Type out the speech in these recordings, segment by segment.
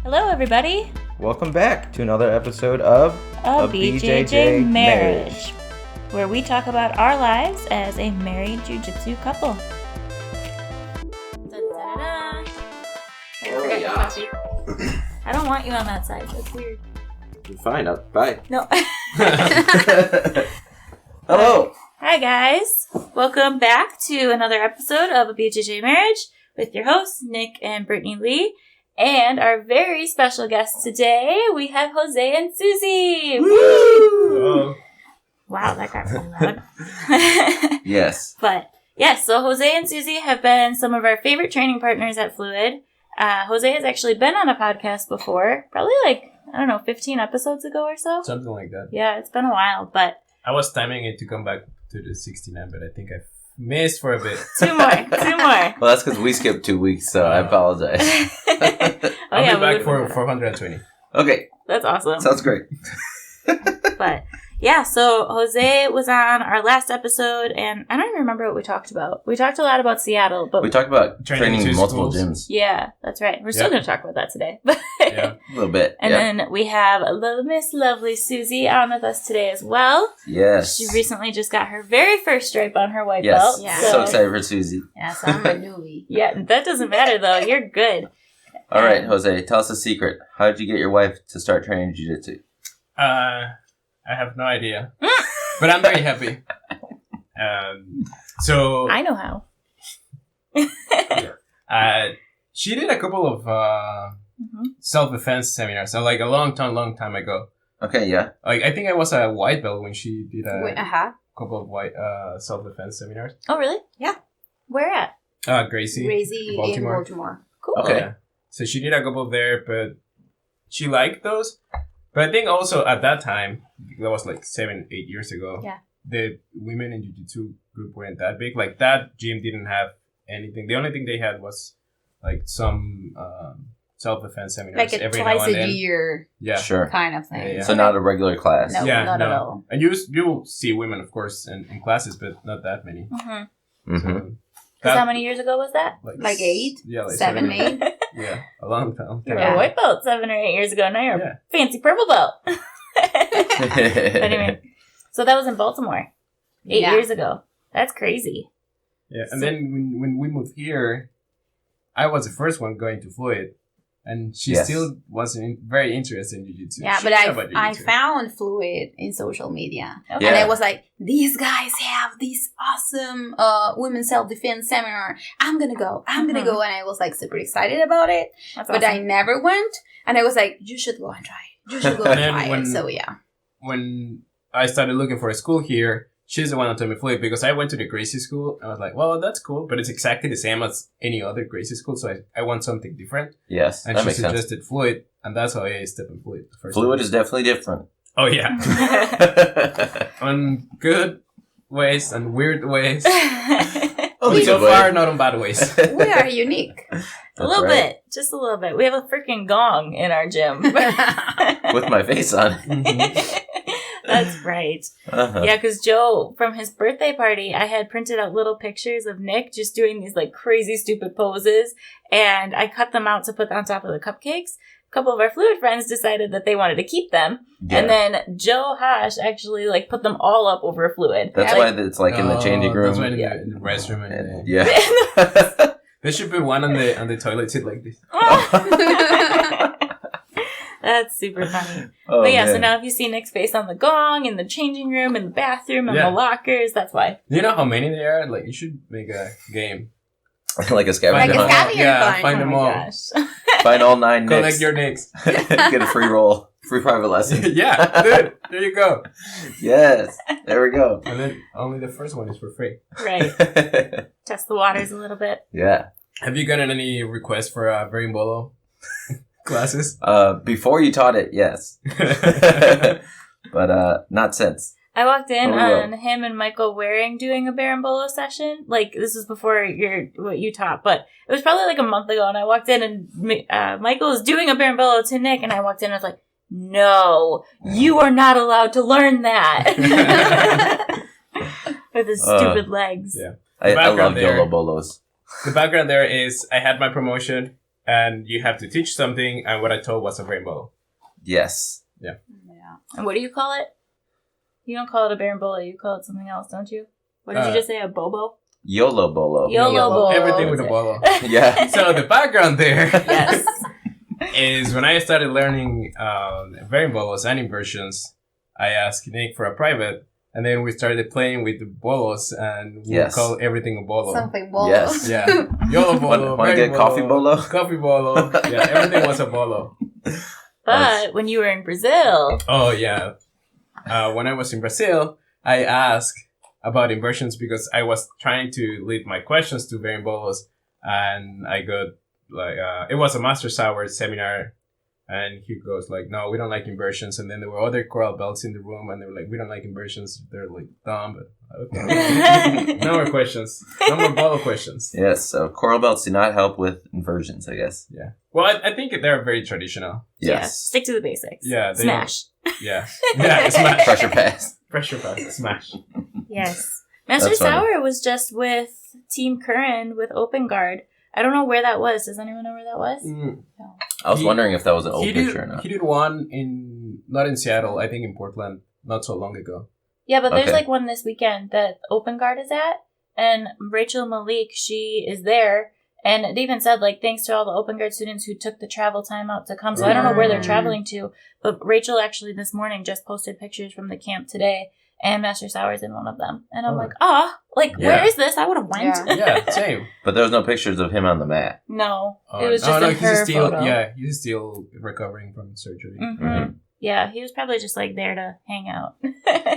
Hello, everybody. Welcome back to another episode of A BJJ Marriage, where we talk about our lives as a married Jiu-Jitsu couple. Da-da-da-da. Oh, yeah. I don't want you on that side. That's weird. You're fine. Bye. No. Hello. Hi, guys. Welcome back to another episode of A BJJ Marriage with your hosts, Nick and Brittany Lee. And our very special guests today, we have Jose and Susy. Woo! Wow, that got really loud. Yes. But, yes, so Jose and Susy have been some of our favorite training partners at Fluid. Jose has actually been on a podcast before, probably 15 episodes ago or so. Something like that. Yeah, it's been a while, but... I was timing it to come back to the 69, but I think I missed for a bit. Two more. Well, that's because we skipped 2 weeks, so I apologize. I'll be back for 420. Okay. That's awesome. Sounds great. But, yeah, so Jose was on our last episode, and I don't even remember what we talked about. We talked a lot about Seattle, but... We talked about training two multiple schools. gyms. Yeah, that's right. We're still going to talk about that today. Yeah. A little bit. And then we have Miss Lovely Susy on with us today as well. Yes. She recently just got her very first stripe on her white Yes. belt. Yeah. So excited for Susie. Yeah, so I'm a newbie. Yeah, that doesn't matter though. You're good. All right, Jose, tell us a secret. How did you get your wife to start training jiu-jitsu? I have no idea. But I'm very happy. So I know how. she did a couple of self-defense seminars. So like a long time ago. Okay, yeah. Like I think I was a white belt when she did a couple of white self-defense seminars. Oh, really? Yeah. Where at? Gracie in Baltimore. Cool. Okay. Yeah. So she did a couple there, but she liked those. But I think also at that time, that was like 7-8 years ago. Yeah. The women in Jiu-Jitsu group weren't that big. Like that gym didn't have anything. The only thing they had was like some self-defense seminars Like a every now twice and a then. year Yeah. Sure. kind of thing. Yeah. So not a regular class. No, Yeah, not at all. And you will see women, of course, in classes, but not that many. Mm-hmm. Mm-hmm. So How many years ago was that? Like 8? Yeah, like 7, 8? Yeah, a long time. You were Yeah. a white belt 7 or 8 years ago. Now you're Yeah. a fancy purple belt. Anyway, so that was in Baltimore 8 years ago. That's crazy. Yeah, and then when we moved here, I was the first one going to Fluid, and she still wasn't very interested in Jiu-Jitsu. Yeah, She but knew about I Jiu-Jitsu. found Fluid in social media. Okay. Yeah. And I was like, these guys have this awesome women's self-defense seminar. I'm going to go. And I was like super excited about it. That's But awesome. I never went. And I was like, you should go and try it. You should go and And then try it. So yeah. When I started looking for a school here, she's the one that told me Fluid because I went to the Gracie school. I was like, well, that's cool, but it's exactly the same as any other Gracie school, so I want something different. Yes, And that she makes sense. suggested Fluid, and that's how I stepped in Fluid. The first Fluid time. is definitely different. Oh, yeah. On good ways and weird ways. Only So good far, way. not on bad ways. We are unique. A little right. bit. Just a little bit. We have a freaking gong in our gym. With my face on it. Mhm. That's right. Uh-huh. Yeah, because Joe, from his birthday party, I had printed out little pictures of Nick just doing these like crazy stupid poses, and I cut them out to put on top of the cupcakes. A couple of our Fluid friends decided that they wanted to keep them, Yeah. and then Joe Hosh actually like put them all up over Fluid. That's Like- why it's like in the changing room. That's why in, Yeah. in the restroom. And, Yeah. They should put one on the toilet seat like this. That's super funny. Oh, But yeah, so man. now if you see Nick's face on the gong, in the changing room, in the bathroom, in Yeah. the lockers, that's why. You know how many there are? Like, you should make a game. Like a scavenger Like a hunt. scavenger Yeah, hunt. find Oh them my all. gosh. Find all 9 Collect nicks. your nicks. Get a free roll. Free private lesson. Yeah, dude. There you go. Yes. There we go. And then only the first one is for free. Right. Test the waters a little bit. Yeah. Have you gotten any requests for Yolo Bolo classes? Before you taught it, yes. But not since. I walked in Oh, on him and Michael Waring doing a Bolo session. Like, this was before what you taught, but it was probably like a month ago, and I walked in, and Michael was doing a Bolo to Nick, and I walked in and I was like, no, you are not allowed to learn that. With his stupid legs. Yeah. I love there- Yolo Bolos. The background there is I had my promotion, and you have to teach something, and what I told was a berimbolo. Yes. Yeah. And what do you call it? You don't call it a berimbolo. You call it something else, don't you? What did you just say? A bobo? Yolo Bolo. Yolo Bolo. Everything with a bolo. Yeah. So the background there Yes. is when I started learning berimbolos and inversions, I asked Nick for a private, and then we started playing with the bolos, and we call everything a bolo. Something bolo. Yes. Yeah. Yolo Bolo. Want to get coffee bolo? Coffee bolo. Yeah, everything was a bolo. But when you were in Brazil, Oh, yeah. When I was in Brazil, I asked about inversions because I was trying to lead my questions to berimbolos, and I got it was a Master Sauer seminar, and he goes like, no, we don't like inversions. And then there were other coral belts in the room, and they were like, we don't like inversions. They're like dumb, but okay. No more questions. No more bolo questions. Yes. So coral belts do not help with inversions, I guess. Yeah. Well, I think they're very traditional. yeah, Yes. stick to the basics. Yeah. Smash. Yeah. Yeah. Smash. Pressure pass. Pressure pass. Smash. Yes. Master That's funny. Sauer was just with Team Curran with Open Guard. I don't know where that was. Does anyone know where that was? I was wondering if that was an old picture or not. He did one not in Seattle, I think in Portland, not so long ago. Yeah, but there's Okay. like one this weekend that Open Guard is at, and Rachel Malik, she is there, and it even said like thanks to all the Open Guard students who took the travel time out to come. So I don't know where they're traveling to, but Rachel actually this morning just posted pictures from the camp today, and Master Sauer's in one of them, and I'm like, where is this? I would have went. Yeah. Yeah, same. But there was no pictures of him on the mat. No, it was just he's her still photo. Yeah, he's still recovering from surgery. Mm-hmm. Yeah, he was probably just like there to hang out.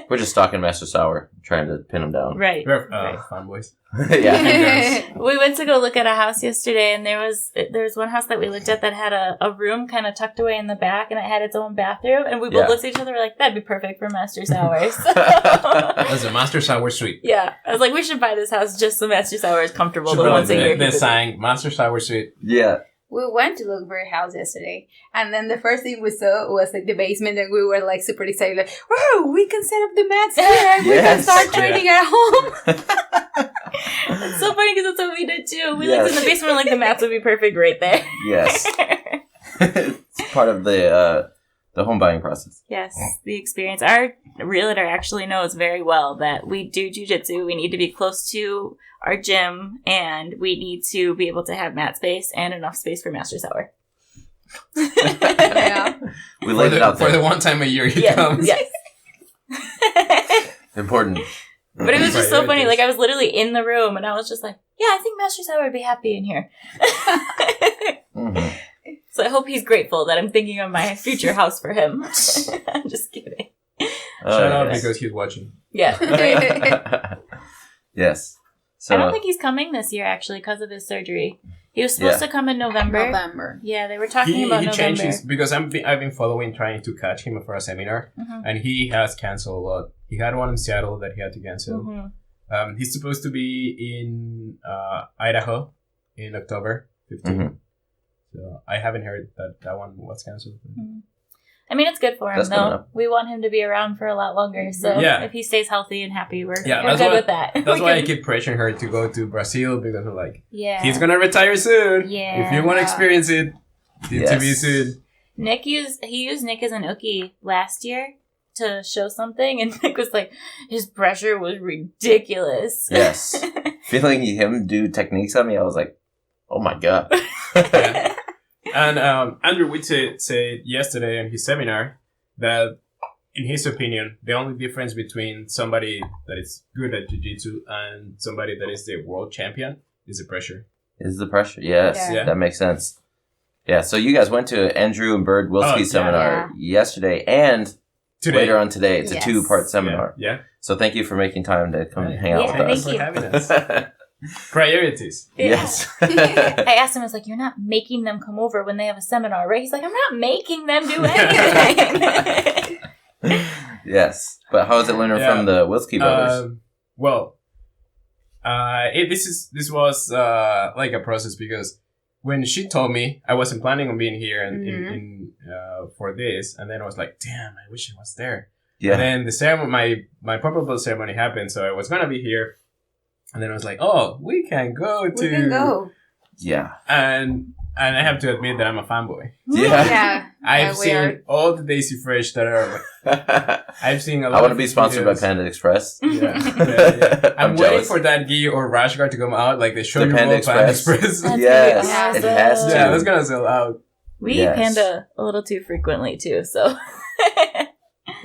We're just stalking Master Sauer, trying to pin him down. Right. We're right. fanboys. Yeah. We went to go look at a house yesterday, and there was one house that we looked at that had a room kind of tucked away in the back, and it had its own bathroom. And we both looked at each other, like, that'd be perfect for Master Sauer. So, That's a Master Sauer suite. yeah, I was like, we should buy this house just so Master Sauer is comfortable the once a year. The sign, Master Sauer suite. Yeah. We went to look for a house yesterday, and then the first thing we saw was like the basement, and we were like super excited, like, "Wow, we can set up the mats here, and we can Yes. start training at home." It's so funny because that's what we did too. We looked in the basement, like the mats would be perfect right there. Yes. It's part of the home buying process. Yes, the experience. Our realtor actually knows very well that we do jiu-jitsu. We need to be close to our gym, and we need to be able to have mat space and enough space for Master Sauer. Yeah. We laid it out For there. the one time a year he Yes, comes. yes. Important. But it was just so funny. Priorities. Like, I was literally in the room, and I was just like, yeah, I think Master Sauer would be happy in here. Mhm. So I hope he's grateful that I'm thinking of my future house for him. I'm just kidding. Shout out yes. because he's watching. Yeah. Yes. So I don't think he's coming this year, actually, because of his surgery. He was supposed to come in November. Yeah, they were talking about He November. changed his, because I've been following, trying to catch him for a seminar, Mhm. and he has canceled a lot. He had one in Seattle that he had to cancel. Mhm. He's supposed to be in Idaho in October 15th. Mhm. So I haven't heard that one was canceled. I mean, it's good for him, That's coming though. up. We want him to be around for a lot longer. So Yeah. if he stays healthy and happy, we're Yeah, good that's why- with that. That's We're why I good. keep pressuring her to go to Brazil, because I'm like, Yeah. he's gonna retire soon. Yeah. If you want to Yeah. experience it, Yes. to be soon. He used Nick as an uki last year to show something, and Nick was like, his pressure was ridiculous. Yes. Feeling him do techniques on me, I was like, oh my God. Yeah. And Andrew Witt said yesterday in his seminar that, in his opinion, the only difference between somebody that is good at jiu-jitsu and somebody that is the world champion is the pressure. Is the pressure? Yes. Yeah. That makes sense. Yeah, so you guys went to Andrew and Bird Wilsky's yeah. seminar yesterday and Today. later on today. It's Yes. a 2-part seminar. Yeah. So thank you for making time to come hang out Yeah, with thank us. you. For having us. Priorities. Yes. I asked him, I was like, you're not making them come over when they have a seminar, right? He's like, I'm not making them do anything. Yes. But how is it learning Yeah. from the Wilsky brothers? This was like a process, because when she told me, I wasn't planning on being here for this, and then I was like, damn, I wish I was there. Yeah. And then the ceremony, my purple belt ceremony happened, so I was gonna be here, and then I was like, oh, we can go to. We can go. Yeah. And And I have to admit that I'm a fanboy. Yeah. Yeah. I've we seen are. all the Daisy Fresh that are. I've seen a lot. I want to of be sponsored by videos. Panda Express. Yeah, yeah. I'm waiting jealous. for that gi or rash guard to come out, like the show The you Panda Panda Express. Express. That's Yes, gonna be it has awesome. to. Yeah, that's gonna sell out. We Yes. eat Panda a little too frequently too, so.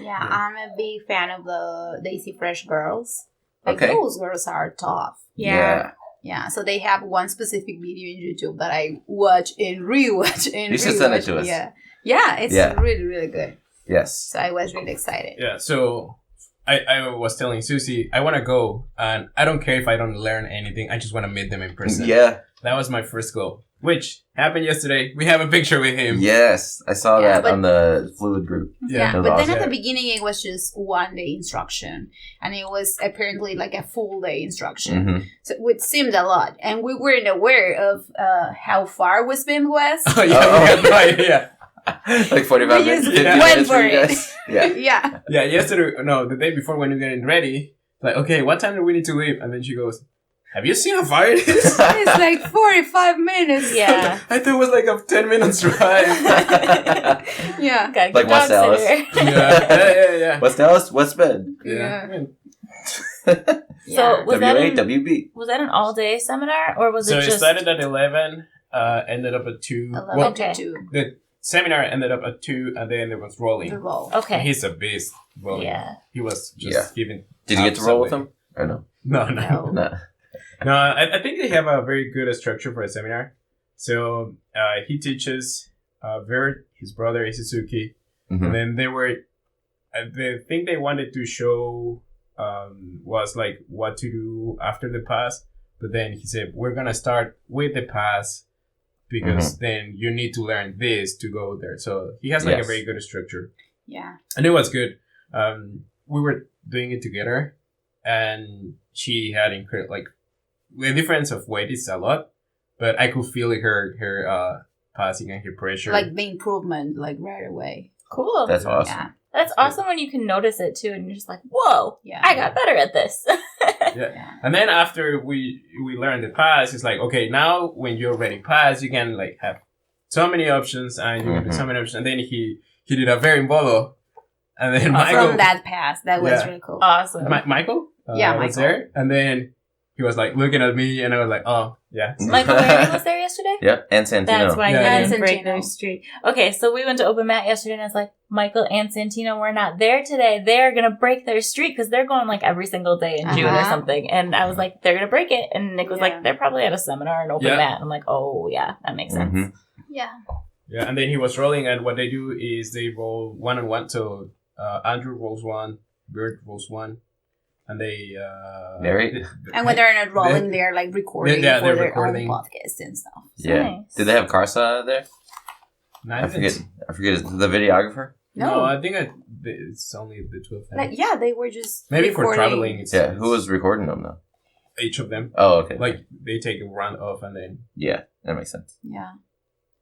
Yeah, I'm a big fan of the Daisy Fresh girls. Like, Okay. those girls are tough. Yeah. Yeah, so they have one specific video in YouTube that I watch and rewatch and You should send it to us. Yeah. Yeah, it's Yeah. really, really good. Yes. So I was really excited. Yeah, so I was telling Susie, I want to go, and I don't care if I don't learn anything. I just want to meet them in person. Yeah. That was my first goal, which happened yesterday. We have a picture with him. Yes. I saw Yeah, that but- on the fluid group. Yeah, That was but then awesome. at the beginning it was just 1 day instruction, and it was apparently like a full day instruction. Mm-hmm. So it seemed a lot, and we weren't aware of how far Wisbin was. Oh, yeah, we had no idea. Like 45 We minutes, just 50 went minutes for for you it. guys. Yeah. Yeah, Yeah, yesterday, no, the day before when we were getting ready, like, okay, what time do we need to leave? And then she goes, have you seen how far it is? it's like 45 minutes. Yeah. I thought it was like a 10 minutes drive. Yeah. Gotta Like get West dog Dallas. sitter. Yeah. West Dallas, West Bend. Yeah. So was that WA, an, WB. was that an all day seminar or was So it it just started at 11, ended up at 2. 11 Well, Okay. to 2. the seminar ended up at 2, and then it was rolling. The roll. okay? He's a beast. Rolling. Yeah. He was just Yeah. giving. Did you get to roll with absolutely- him? Or no? No. No. No. No, I think they have a very good structure for a seminar. So he teaches Vert, his brother is Suzuki, Mhm. and then they were. The thing they wanted to show was like what to do after the pass. But then he said, "We're gonna start with the pass because then you need to learn this to go there." So he has like Yes. a very good structure, Yeah. and it was good. We were doing it together, and she had like the difference of weight is a lot, but I could feel her passing and her pressure. Like the improvement, like right away. Cool. That's awesome. Yeah. That's awesome when you can notice it too, and you're just like, "Whoa, Yeah. I got better at this." Yeah. And then after we learned the pass, it's like, okay, now when you're already passed, you can like have so many options and you can do so many options. And then he did a very bolo. And then Michael, From that pass, that was Yeah. really cool. Awesome. Michael Yeah, was Michael. there. And then he was like looking at me and I was like, oh, yeah. Michael Marion was there yesterday. Yep, and Santino. That's why Yeah. he didn't And break Santino. their streak. Okay, so we went to open mat yesterday, and I was like, Michael and Santino were not there today. They're gonna break their streak because they're going like every single day in June or Uh-huh. something. And I was like, they're gonna break it. And Nick was Yeah. like, they're probably at a seminar and open Yeah. mat. I'm like, oh yeah, that makes sense. Mhm. Yeah. Yeah. And then he was rolling. And what they do is they roll 1-on-1. So Andrew rolls 1, Bert rolls 1. And they Narrate? And when they're not rolling, they're like recording Yeah, for they're their recording. own podcast and stuff. Yeah. Nice. Did they have Karsa there? Nice. I forget the videographer. No, I think it's only the two of them. Like, yeah, they were just Maybe for recording. traveling, it's Yeah, who was recording them though? each of them. Oh, okay. Like they take a run off and then Yeah, that makes sense. Yeah.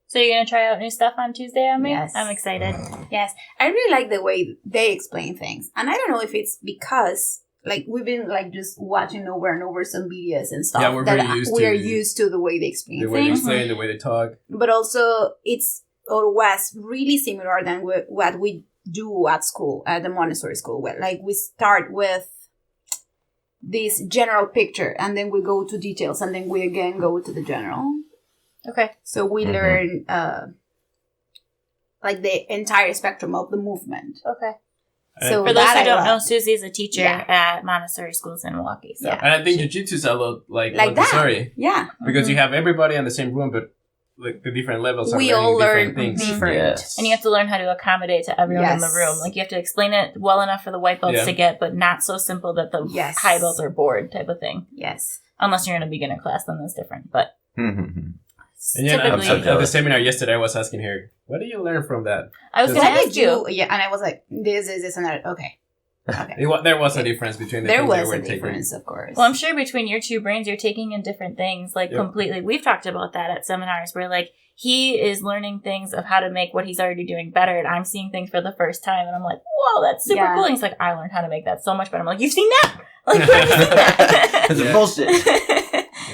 So you're gonna try out new stuff on Tuesday on me? Yes. I'm excited. Yes. I really like the way they explain things. And I don't know if it's because like we've been like just watching over and over some videos and stuff. Yeah, we're that very used we are to used to the way they explain the way they things. explain, the way they talk. But also it's or was really similar than what we do at school, at the Montessori school. Where like we start with this general picture and then we go to details and then we again go to the general. Okay. So we Mhm. learn like the entire spectrum of the movement. Okay. So For those that who I don't know, love. Susie's a teacher Yeah. at Montessori schools in Milwaukee. So Yeah. And I think Jiu-Jitsu is a lot like Like that. Montessori. Yeah. Because you have everybody in the same room, but like the different levels are We learning all different learn things. different. Yes. And you have to learn how to accommodate to everyone in the Yes. room. Like you have to explain it well enough for the white belts Yeah. to get, but not so simple that the Yes. high belts are bored type of thing. Yes. Unless you're in a beginner class, then that's different. But And yeah, I'm so typically, at the jealous. seminar yesterday, I was asking her, "What do you learn from that?" I was So- going to What ask did you. you? Yeah, and I was like, this, and that. Okay. Okay. There was a difference between the There things was they were a taking. difference, of course. Well, I'm sure between your two brains, you're taking in different things, like Yep. completely. We've talked about that at seminars where, like, he is learning things of how to make what he's already doing better, and I'm seeing things for the first time, and I'm like, whoa, that's super Yeah. cool. And he's like, I learned how to make that so much better. I'm like, you've seen that? Like, where have you seen that? This is Yeah. bullshit.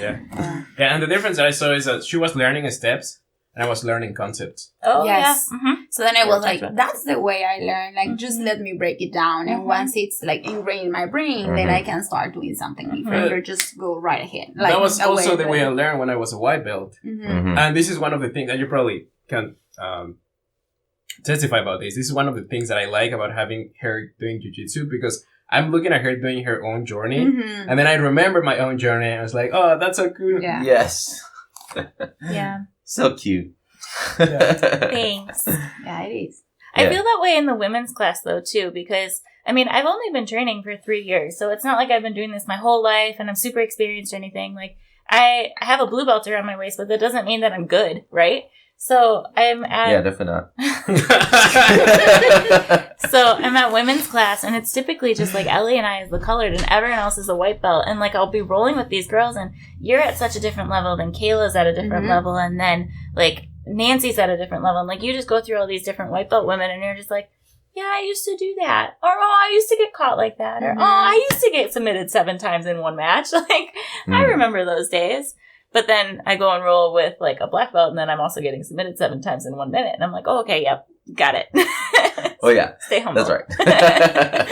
Yeah, and the difference that I saw is that she was learning steps, and I was learning concepts. Oh, Yes. yeah. Mm-hmm. So then I Yeah, was we like, talked about that's the way I learn. Like, just let me break it down. And once it's like ingrained in my brain, then I can start doing something different or just go right ahead. Like, That was also the way I I learned when I was a white belt. Mhm. And this is one of the things that you probably can testify about this. This is one of the things that I like about having her doing jiu-jitsu, because I'm looking at her doing her own journey. Mm-hmm. And then I remember my own journey. And I was like, oh, that's so cool. Yeah. Yes. Yeah. So cute. Thanks. Yeah, it is. I Yeah. feel that way in the women's class, though, too, because, I mean, I've only been training for 3 years, so it's not like I've been doing this my whole life and I'm super experienced or anything. Like, I have a blue belt around my waist, but that doesn't mean that I'm good, right? So I'm at Yeah, definitely not. so I'm at women's class, and it's typically just like Ellie and I is the colored, and everyone else is a white belt. And like I'll be rolling with these girls, and you're at such a different level, then Kayla's at a different level, and then like Nancy's at a different level, and like you just go through all these different white belt women, and you're just like, yeah, I used to do that, or oh, I used to get caught like that, or oh, I used to get submitted 7 times in one match. Like I remember those days. But then I go and roll with like a black belt, and then I'm also getting submitted 7 times in 1 minute. And I'm like, oh, okay, yep, got it. Oh, yeah. Stay humble. That's right.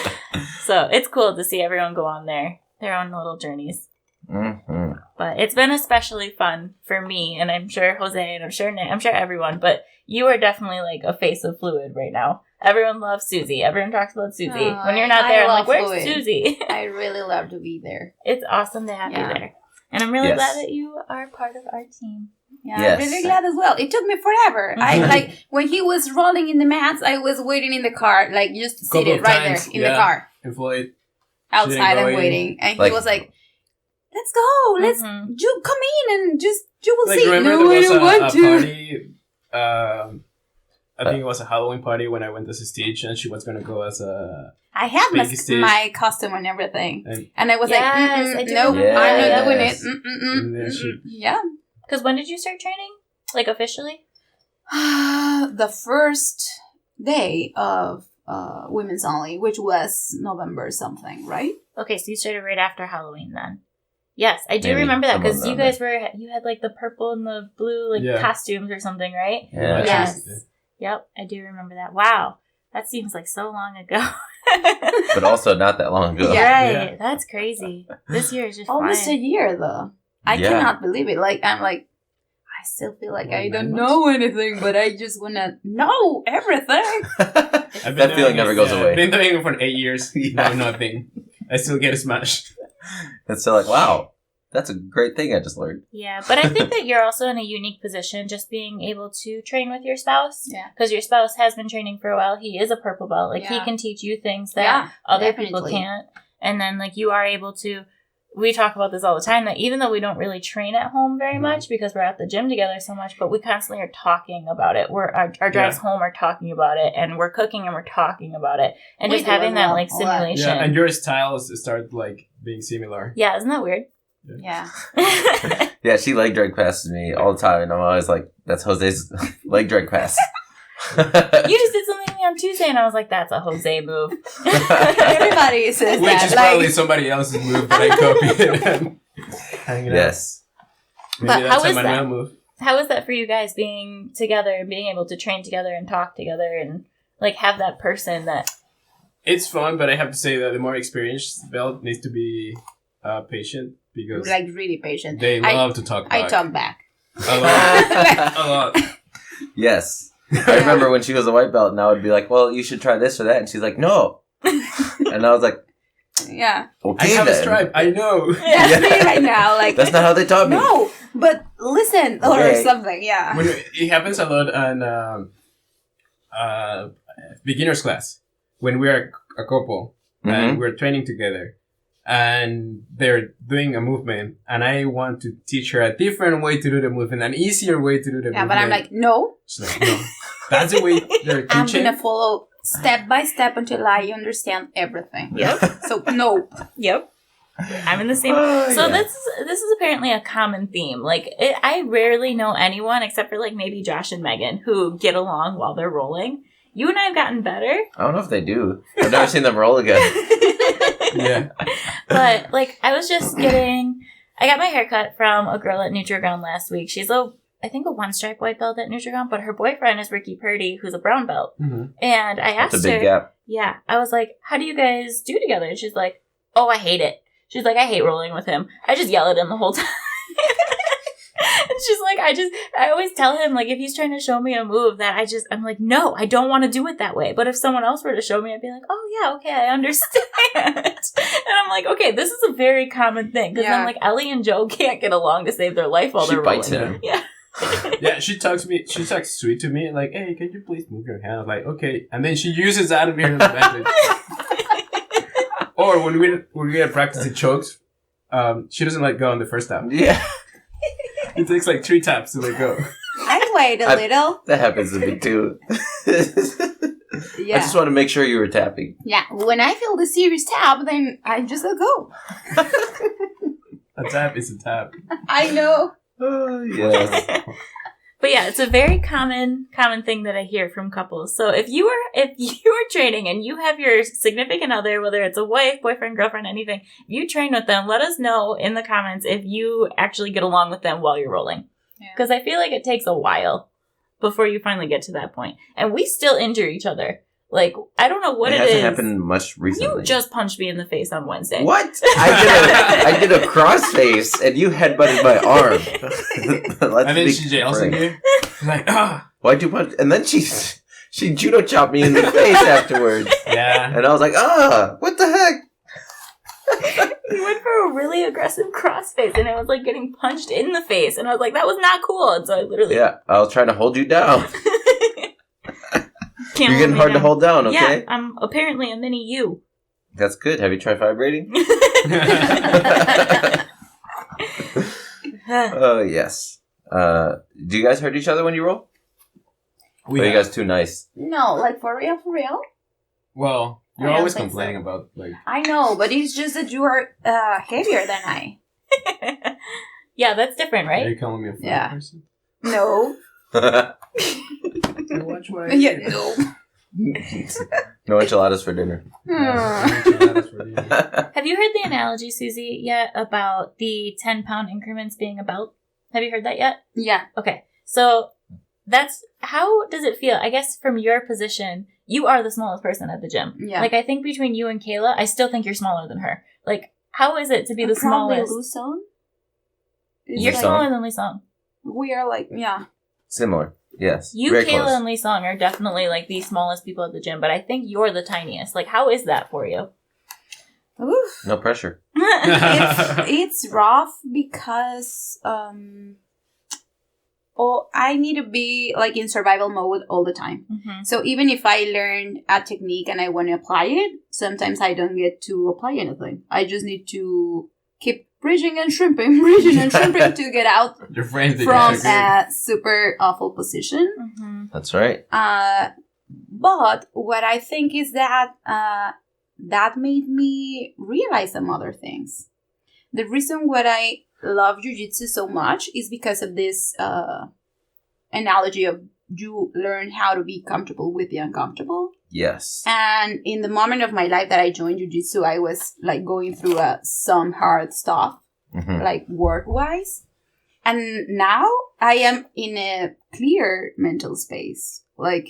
So it's cool to see everyone go on their own little journeys. Mm-hmm. But it's been especially fun for me, and I'm sure Jose, and I'm sure Nick, I'm sure everyone. But you are definitely like a face of Fluid right now. Everyone loves Susie. Everyone talks about Susie. Oh, when you're not I there, I'm love like, where's Fluid. Susie? I really love to be there. It's awesome to have you Yeah. there. And I'm really Yes. glad that you are part of our team. Yeah, Yes. I'm really glad as well. It took me forever. I like when he was rolling in the mats, I was waiting in the car, like just Couple seated of right times, there in the yeah. car And Floyd, outside and going. waiting. And Like- he was like, let's go, let's Mhm. you come in and just you will like, see. remember No, I there don't was want a to. party, I think it was a Halloween party when I went as a Stitch, and she was going to go as a... I had Big stage. my costume and everything. And, And I was Yes, like, I do no, remember I'm that. not doing it. Yes. and then she... Yeah. Because when did you start training? Like officially? The first day of Women's Only, which was November something, right? Okay, so you started right after Halloween then. Yes, I do Maybe remember that someone because you around guys you had like the purple and the blue like Yeah. costumes or something, right? Yeah. Yes. Yep, I do remember that. Wow, that seems like so long ago. But also not that long ago. Yeah. Right, Yeah. that's crazy. This year is just Almost a flying. year though. I Yeah. cannot believe it. Like I'm like, I still feel like What, I 9 don't months? know anything, but I just wanna know everything. That feeling never goes away. I've been doing it for 8 years. Yeah. No, nothing. I still get smashed. It's still like, wow, that's a great thing I just learned. Yeah, but I think that you're also in a unique position just being able to train with your spouse. Yeah. Because your spouse has been training for a while. He is a purple belt. Like, he Yeah. can teach you things that Yeah, other people definitely. can't. And then, like, you are able to... We talk about this all the time, that even though we don't really train at home very much because we're at the gym together so much, but we constantly are talking about it. Our drives home are talking about it, and we're cooking and we're talking about it. And We just do having as that, well, like, a lot. simulation. Yeah, and your styles start, like, being similar. Yeah, isn't that weird? Yeah. Yeah, she leg drag passes me all the time, and I'm always like, that's Jose's leg drag pass. You just did something to me on Tuesday, and I was like, that's a Jose move. Everybody says Which that. is Like, probably somebody else's move that I copied and hang it Yes. out. Maybe But that's how a is that? Manuel move. How is that for you guys, being together and being able to train together and talk together and, like, have that person that... It's fun, but I have to say that the more experienced belt needs to be patient because like really patient. they love to talk back. I talk back. A lot. A lot. Yes. I remember when she was a white belt, and I would be like, well, you should try this or that. And she's like, no. And I was like, Yeah. okay, I have then. a stripe. I know. That's me right now. Like That's not how they taught me. no, but listen or Okay. something. Yeah. When it happens a lot on beginner's class when we're a couple and we're training together and they're doing a movement and I want to teach her a different way to do the movement, an easier way to do the Yeah, movement. but I'm like, no, She's like, no, that's the way they're I'm teaching. gonna follow step by step until I understand everything. Yep. So no. Yep. I'm in the same... Oh, so yeah. this is apparently a common theme. Like, I rarely know anyone, except for, like, maybe Josh and Megan, who get along while they're rolling. You and I have gotten better. I don't know if they do. I've never seen them roll again. Yeah. But, like, I was just I got my hair cut from a girl at NutriGround last week. She's I I think, a 1-stripe white belt at Nutrigon, but her boyfriend is Ricky Purdy, who's a brown belt. Mm-hmm. And I asked her... That's a big gap. Yeah. I was like, how do you guys do together? And she's like, oh, I hate it. She's like, I hate rolling with him. I just yell at him the whole time. And she's like, I always tell him, like, if he's trying to show me a move that I'm like, no, I don't want to do it that way. But if someone else were to show me, I'd be like, oh, yeah, okay, I understand. And I'm like, okay, this is a very common thing. Because then, like, Ellie and Joe can't get along to save their life while they're rolling. She bites him. Yeah. Yeah, she talks sweet to me, like, hey, can you please move your hand? I'm like, okay. And then she uses that to her advantage. Or when we at practice, it chokes. She doesn't let go on the first tap. Yeah. It takes like 3 taps to let go. I wait a little. That happens to me too. Yeah. I just want to make sure you were tapping. Yeah. When I feel the serious tap, then I just let go. A tap is a tap. I know. Oh, yes. But yeah, it's a very common thing that I hear from couples. So if you are training and you have your significant other, whether it's a wife, boyfriend, girlfriend, anything, if you train with them, let us know in the comments if you actually get along with them while you're rolling. Because I feel like it takes a while before you finally get to that point. And we still injure each other. Like, I don't know what it is. It hasn't happened much recently. You just punched me in the face on Wednesday. What? I did a crossface and you headbutted my arm. And then she yells at you. Like, ah. Why'd you punch? And then she judo chopped me in the face afterwards. Yeah. And I was like, what the heck? He went for a really aggressive crossface and it was like getting punched in the face. And I was like, that was not cool. And so I literally... Yeah, I was trying to hold you down. You're getting hard to hold down, okay? Yeah, I'm apparently a mini you. That's good. Have you tried vibrating? Oh, yes. Do you guys hurt each other when you roll? Or are you guys too nice? No, like for real, for real? Well, you're I always don't think complaining so. about, like... I know, but it's just that you are heavier than I. Yeah, that's different, Are right? you calling me a fat Yeah. person? No. Watch what I Yeah, do. no. No enchiladas for dinner. Have you heard the analogy, Susie, yet about the 10-pound increments being a belt? Have you heard that yet? Yeah. Okay. So how does it feel? I guess from your position, you are the smallest person at the gym. Yeah. Like, I think between you and Kayla, I still think you're smaller than her. Like, how is it to be the Probably smallest? Luzon. You're Lisong. smaller than Lisong. We are like, yeah. Similar. Yes. You, Very Kayla, close. and Lisong are definitely, like, the smallest people at the gym, but I think you're the tiniest. Like, how is that for you? Oof. No pressure. It's rough because I need to be like in survival mode all the time. Mm-hmm. So even if I learn a technique and I want to apply it, sometimes I don't get to apply anything. I just need to keep bridging and shrimping to get out Your friends from a super awful position. Mm-hmm. That's right. But what I think is that that made me realize some other things. The reason why I love Jiu-Jitsu so much is because of this analogy of you learn how to be comfortable with the uncomfortable. Yes. And in the moment of my life that I joined Jiu-Jitsu, I was like going through some hard stuff, Mm-hmm. like work-wise. And now I am in a clear mental space. Like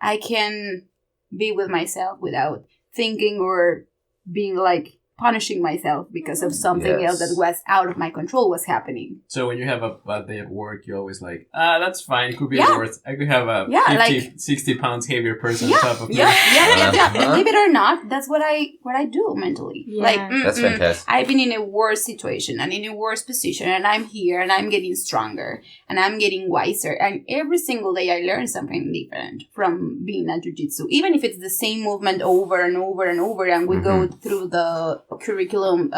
I can be with myself without thinking or being like punishing myself because of something Yes. else that was out of my control was happening. So when you have a bad day at work, you're always like, that's fine. Could be Yeah. worse. I could have a Yeah, 60 pounds heavier person Yeah, on top of me. yeah. Believe it or not, that's what I do mentally. Yeah. Like That's fantastic. I've been in a worse situation and in a worse position, and I'm here and I'm getting stronger and I'm getting wiser. And every single day I learn something different from being at Jiu-Jitsu, even if it's the same movement over and over and over, and we go through the curriculum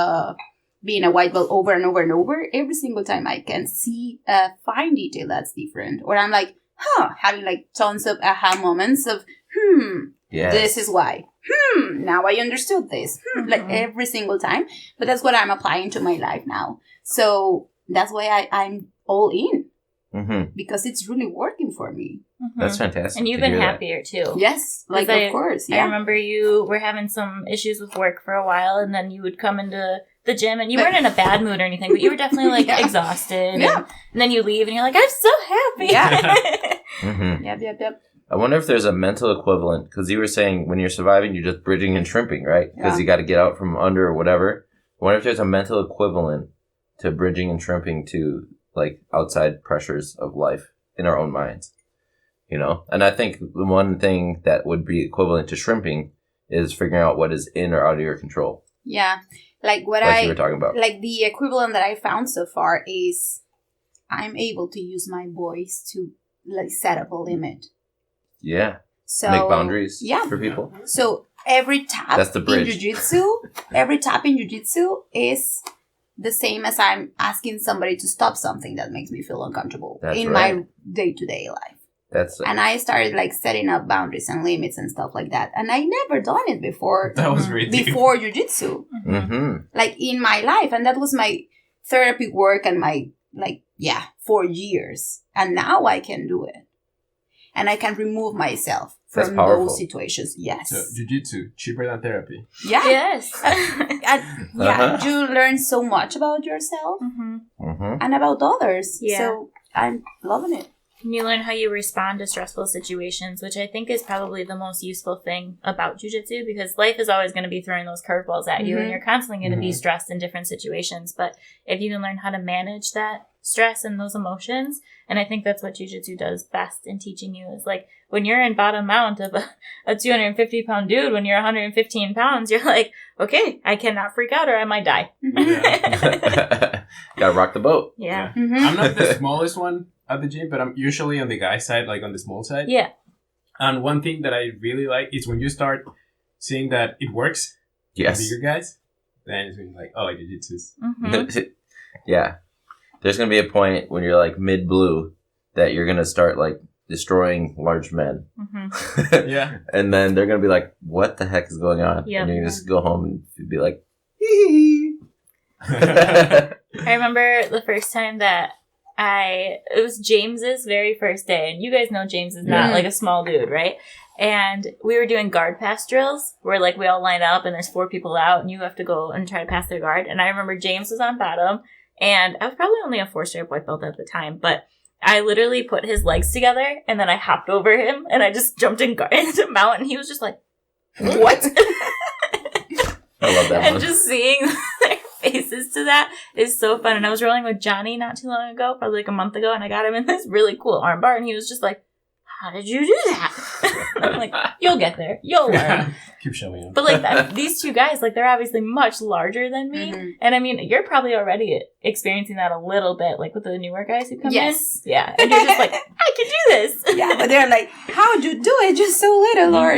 being a white belt over and over and over. Every single time I can see a fine detail that's different, or I'm like, having like tons of aha moments of Yes. this is why. Now I understood this. Like every single time. But that's what I'm applying to my life now. So that's why I'm all in. Mm-hmm. Because it's really working for me. That's fantastic. And you've to been hear that. happier too. Yes. Like, of course. I Yeah. remember you were having some issues with work for a while, and then you would come into the gym and you weren't in a bad mood or anything, but you were definitely like exhausted. Yeah. And then you leave and you're like, I'm so happy. Yeah. Mm-hmm. Yep. I wonder if there's a mental equivalent, because you were saying when you're surviving, you're just bridging and shrimping, right? Because you got to get out from under or whatever. I wonder if there's a mental equivalent to bridging and shrimping to like outside pressures of life in our own minds, you know? And I think the one thing that would be equivalent to shrimping is figuring out what is in or out of your control. Yeah. Like what Like you were talking about. like the equivalent that I found so far is I'm able to use my voice to like set up a limit. Yeah. So Make boundaries yeah. for people. So every tap That's the bridge. in Jiu-Jitsu is the same as I'm asking somebody to stop something that makes me feel uncomfortable That's in right. my day-to-day life. That's And I started like setting up boundaries and limits and stuff like that. And I never done it before. That was really deep. Before Jiu-Jitsu. mm-hmm. Like in my life. And that was my therapy work and my 4 years. And now I can do it. And I can remove myself That's from powerful. those situations. Yes. So, jiu-jitsu, cheaper than therapy. Yeah. Yes. You learn so much about yourself Mm-hmm. and about others. Yeah. So I'm loving it. And you learn how you respond to stressful situations, which I think is probably the most useful thing about jiu-jitsu, because life is always going to be throwing those curveballs at you and you're constantly going to be stressed in different situations. But if you can learn how to manage that stress and those emotions, and I think that's what jiu-jitsu does best in teaching you, is like when you're in bottom mount of a 250-pound dude, when you're 115 pounds, you're like, okay, I cannot freak out or I might die. Gotta rock the boat. Yeah. I'm not the smallest one at the gym, but I'm usually on the guy side, like on the small side. Yeah. And one thing that I really like is when you start seeing that it works for Yes. bigger guys, then it's when like, oh, jiu-jitsu. Yeah. There's going to be a point when you're like mid-blue that you're going to start like destroying large men. Yeah. And then they're going to be like, what the heck is going on? Yep. And you're going to just go home and be like, hee I remember the first time that it was James's very first day, and you guys know James is not like a small dude, right? And we were doing guard pass drills where like we all line up and there's 4 people out and you have to go and try to pass their guard. And I remember James was on bottom and I was probably only a 4-stripe white belt at the time, but I literally put his legs together and then I hopped over him and I just jumped into mount and he was just like, what? I love that And one. just seeing their faces to that is so fun. And I was rolling with Johnny not too long ago, probably like a month ago, and I got him in this really cool armbar, and he was just like, how did you do that? I'm like, you'll get there. You'll learn. Keep showing him. But like these two guys, like they're obviously much larger than me. And I mean, you're probably already experiencing that a little bit, like with the newer guys who come in. Yeah. And you're just like, I can do this. Yeah, but they're like, how'd you do it? Just so little, or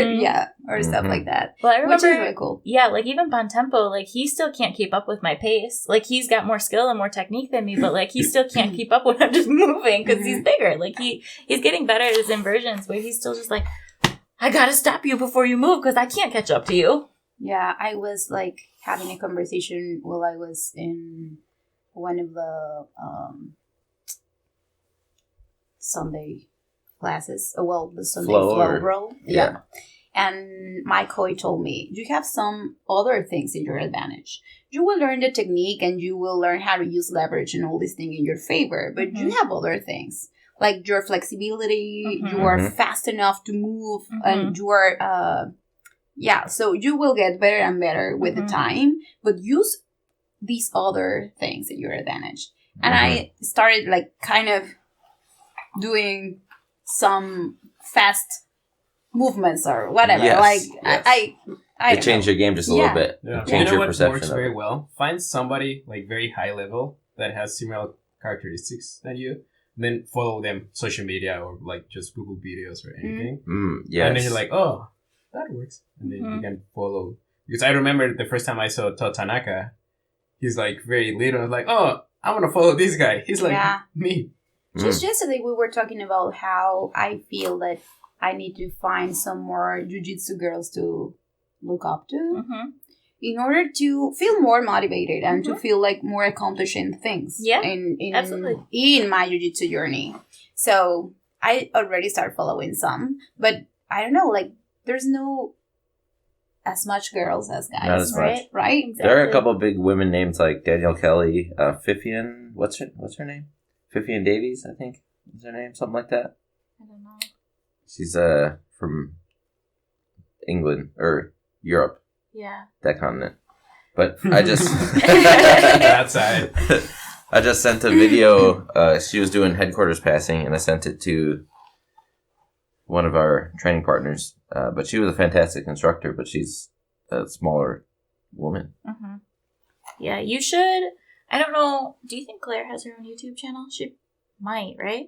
or stuff like that. Well, I remember, which is really cool. Yeah, like even Bontempo, like he still can't keep up with my pace. Like he's got more skill and more technique than me, but like he still can't keep up when I'm just moving because he's bigger. Like he's getting better at his inversions, where he's still just like, I gotta stop you before you move because I can't catch up to you. Yeah, I was like having a conversation while I was in one of the Sunday classes. The Sunday flow roll. Yeah. And my coach told me, you have some other things in your advantage. You will learn the technique and you will learn how to use leverage and all these things in your favor, but you have other things. Like your flexibility, you are fast enough to move, and you are, so you will get better and better with the time, but use these other things at your advantage. And I started like kind of doing some fast movements or whatever. I It changed your game just a little bit. Yeah. Change You know your what perception works of very it. well? Find somebody like very high level that has similar characteristics than you. Then follow them social media or like just Google videos or anything. Yes. And then you're like, oh, that works. And then you can follow. Because I remember the first time I saw Todd Tanaka, he's like very little. I was like, oh, I want to follow this guy. He's like me. Just yesterday we were talking about how I feel that I need to find some more jiu-jitsu girls to look up to in order to feel more motivated and to feel like more accomplished in things absolutely. in my jiu-jitsu journey. So I already started following some, but I don't know, like there's no as much girls as guys. Not as much. Right? Right? Exactly. There are a couple of big women names like Danielle Kelly, Fifian. What's her name? Fifian Davies, I think is her name, something like that. I don't know. She's from England or Europe, Yeah. that continent. But I just That side. I just sent a video. She was doing headquarters passing, and I sent it to one of our training partners. But she was a fantastic instructor, but she's a smaller woman. Mm-hmm. Yeah, you should. I don't know. Do you think Claire has her own YouTube channel? She might, right?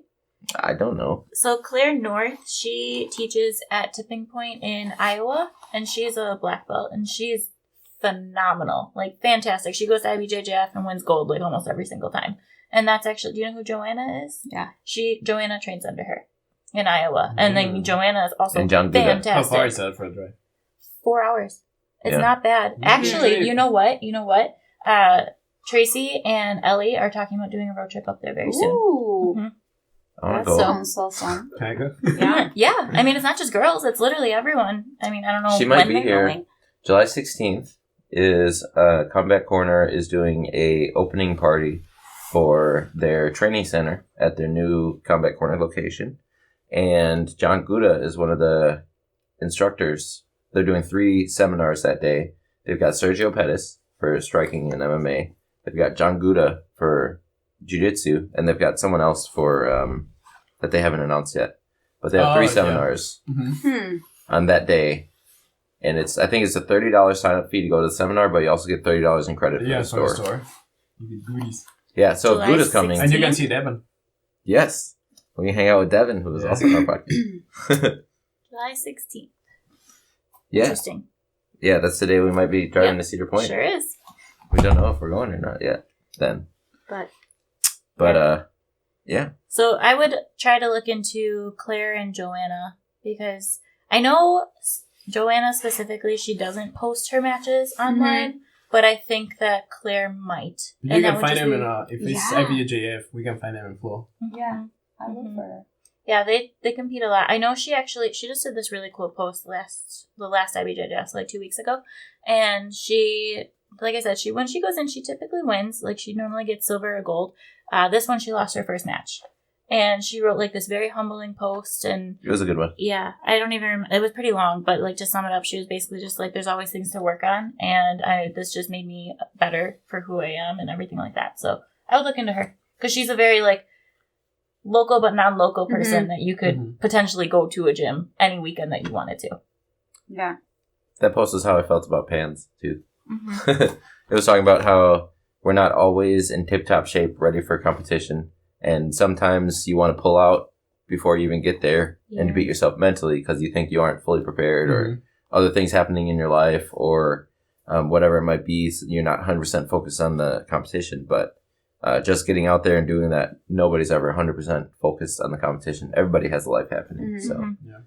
I don't know. So Claire North, she teaches at Tipping Point in Iowa, and she's a black belt, and she's phenomenal, like fantastic. She goes to IBJJF and wins gold like almost every single time. And that's actually, do you know who Joanna is? Yeah. Joanna trains under her in Iowa, and then Joanna is also And John Buda. fantastic. How far is that for a drive? 4 hours. It's Yeah. not bad. Actually, you know what? Tracy and Ellie are talking about doing a road trip up there very soon. Ooh. Mhm. I want to That go. sounds awesome. Can I go? Yeah. Yeah. I mean, it's not just girls. It's literally everyone. I mean, I don't know She might when be they're here. going. July 16th is Combat Corner is doing a opening party for their training center at their new Combat Corner location. And John Gouda is one of the instructors. They're doing 3 seminars that day. They've got Sergio Pettis for striking and MMA. They've got John Gouda for Jiu-Jitsu. And they've got someone else for that they haven't announced yet. But they have 3 yeah. seminars Hmm. on that day. And I think it's a $30 sign-up fee to go to the seminar, but you also get $30 in credit for Yeah, the for the store. store. You get goodies. Yeah, so July if Buddha's coming, 16th. And you can see Devin. yes, we can hang out with Devin, who is Yeah. also on our podcast. July 16th. Yeah, Interesting. yeah, that's the day we might be driving Yep. to Cedar Point. Sure is. We don't know if we're going or not yet. Then, But yeah, so I would try to look into Claire and Joanna, because I know Joanna specifically, she doesn't post her matches online, but I think that Claire might. You And that can would find just them be- in, if it's Yeah. IBJJF, we can find them in Flow. Yeah. I look Mhm. for her. Yeah, they compete a lot. I know she just did this really cool post the last IBJJF, so like 2 weeks ago, and she, like I said, when she goes in, she typically wins. Like she normally gets silver or gold. This one she lost her first match, and she wrote like this very humbling post, and it was a good one. yeah, I don't even remember. It was pretty long, but like to sum it up, she was basically just like, there's always things to work on, and this just made me better for who I am and everything like that. So I would look into her, because she's a very like local but non-local person that you could potentially go to a gym any weekend that you wanted to. Yeah. That post is how I felt about Pans too. Mm-hmm. It was talking about how we're not always in tip-top shape, ready for competition, and sometimes you want to pull out before you even get there and to beat yourself mentally because you think you aren't fully prepared or other things happening in your life or whatever it might be. So you're not 100% focused on the competition, but just getting out there and doing that, nobody's ever 100% focused on the competition. Everybody has a life happening, so Yeah.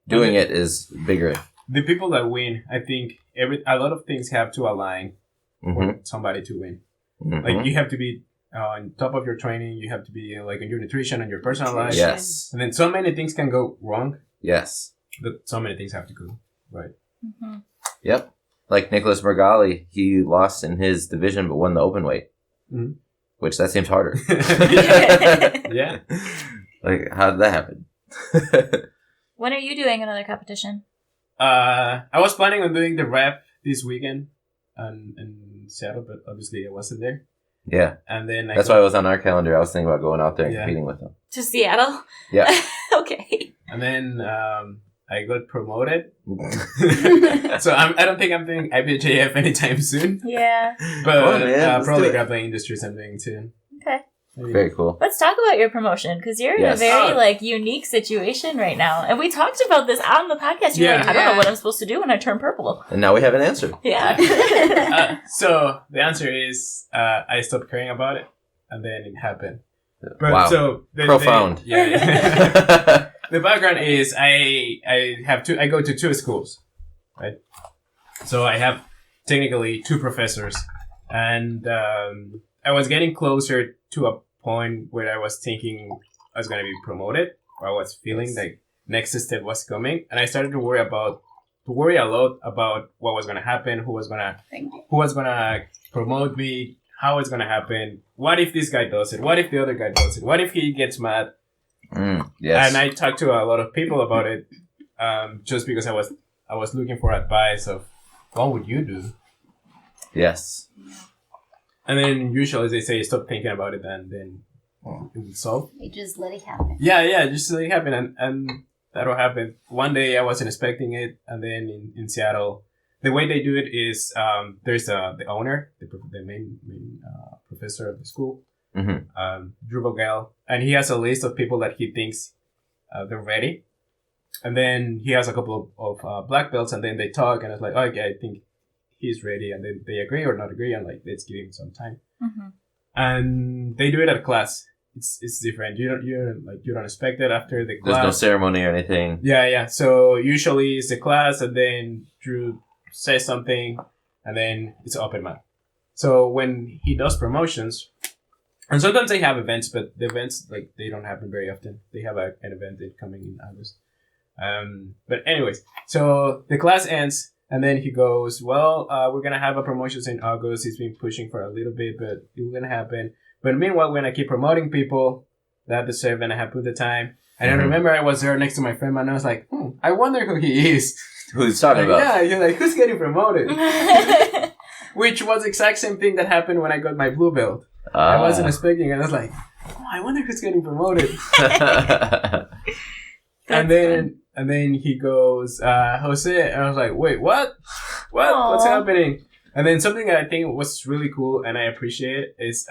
doing it is bigger. The people that win, I think a lot of things have to align Mm-hmm. for somebody to win. Like you have to be on top of your training. You have to be like in your nutrition and your personal life. Yes. And then so many things can go wrong, Yes. but so many things have to go right. Mm-hmm. Yep. Like Nicholas Mergali, he lost in his division but won the open weight. Mhm. Which that seems harder. Yeah. Like, how did that happen? When are you doing another competition? I was planning on doing the rep this weekend in Seattle, but obviously I wasn't there. Yeah. And then That's why it was on our calendar. I was thinking about going out there and Yeah. competing with them. To Seattle? Yeah. Okay. And then I got promoted. So I don't think I'm doing IBJF anytime soon. Yeah. But Oh, man, let's probably do it. grappling industries I'm doing too. Okay. Maybe. Very cool. Let's talk about your promotion, because you're in a Yes. very Oh. like unique situation right now, and we talked about this on the podcast. You're Yeah. like, I don't know Yeah. what I'm supposed to do when I turn purple. And now we have an answer. Yeah. So the answer is I stopped caring about it, and then it happened. But Wow. so Profound. yeah. The background is I go to 2 schools, right? So I have technically 2 professors, and I was getting closer to a point where I was thinking I was going to be promoted, or I was feeling like next step was coming, and I started to worry about worry a lot about what was gonna happen, who was gonna promote me, how it's gonna happen. What if this guy does it? What if the other guy does it? What if he gets mad? Yes. And I talked to a lot of people about it, just because I was looking for advice of what would you do? Yes. And then usually they say stop thinking about it, and then it will solve. You just let it happen. Yeah, just let it happen, and that'll happen. One day I wasn't expecting it, and then in Seattle, the way they do it is there's the owner, the main professor of the school, Drew Vogel, and he has a list of people that he thinks they're ready, and then he has a couple of black belts, and then they talk, and it's like, okay, I think he's ready, and then they agree or not agree, and like let's give him some time, and they do it at class. It's different. You don't expect it after the class. There's no ceremony or anything. Yeah. So usually it's the class, and then Drew says something, and then it's open mic. So when he does promotions, and sometimes they have events, but the events like they don't happen very often. They have an event coming in August. But anyways, so the class ends, and then he goes, "Well, we're gonna have a promotions in August. He's been pushing for a little bit, but it's gonna happen. But meanwhile, we're gonna keep promoting people that deserve and I have put the time." And I remember I was there next to my friend, and I was like, I wonder who he is. Who's talking about? Yeah, you're like, who's getting promoted? Which was the exact same thing that happened when I got my blue belt. I wasn't expecting it. I was like, I wonder who's getting promoted. and then he goes, Jose, and I was like, wait, what? What's happening? And then something that I think was really cool and I appreciate is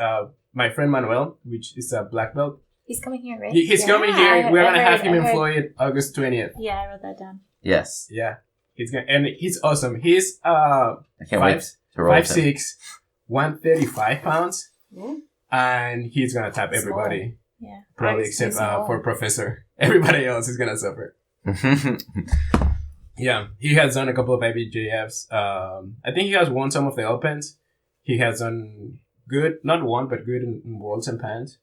my friend Manuel, which is a black belt. He's coming here, right? He's coming here. We're gonna have him in Floyd August 20th. Yeah, I wrote that down. Yes. Yeah. He's awesome. He's I can't wait to roll 5'6", 135 pounds. And he's gonna tap everybody. Yeah. Probably except for Professor. Everybody else is gonna suffer. Yeah. He has done a couple of IBJFs. I think he has won some of the opens. He has done good, not one, but good in Worlds and Pans.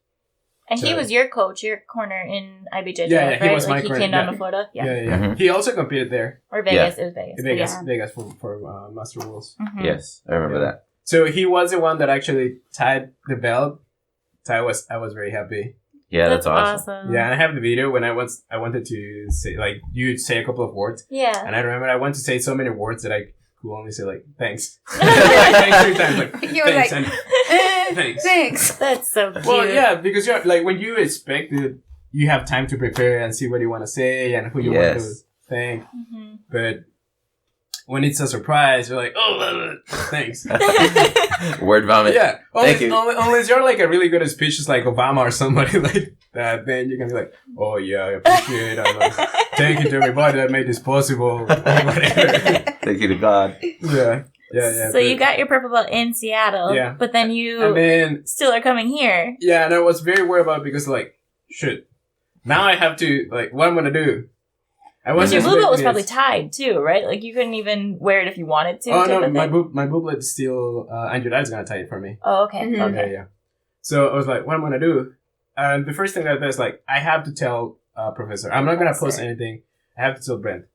And he was your coach, your corner in IBJJ, yeah, right? he was my he corner. came down to Florida. Yeah. Mm-hmm. He also competed there. Or Vegas. It was Vegas. Vegas for Master Rules. Mm-hmm. Yes, I remember that. So he was the one that actually tied the belt. So I was very happy. Yeah, that's awesome. Yeah, and I have the video when I wanted to say, like, you'd say a couple of words. Yeah. And I remember I wanted to say so many words that I could only say, like, thanks. Thanks 3 times. Like, he was thanks, like, thanks. Thanks. That's so cute. Well, yeah, because you're like, when you expect it, you have time to prepare and see what you want to say and who you want to thank. Mm-hmm. But when it's a surprise, you're like, oh, thanks. Word vomit. Yeah. Thank you. Unless you're like a really good at speeches like Obama or somebody like that, then you can be like, oh yeah, I appreciate it. Like, thank you to everybody that made this possible. Whatever. Thank you to God. Yeah. So you got your purple belt in Seattle, but then you still are coming here. Yeah, and I was very worried about it because like, shit, now I have to, like, what I'm going to do? Your blue belt was probably tied too, right? Like you couldn't even wear it if you wanted to. Oh no, my booblet is still. Andrew Dad's gonna tie it for me. Oh okay, okay. Yeah. So I was like, what am I gonna do? And the first thing I did is like, I have to tell Professor. I'm not gonna post anything. I have to tell Brent.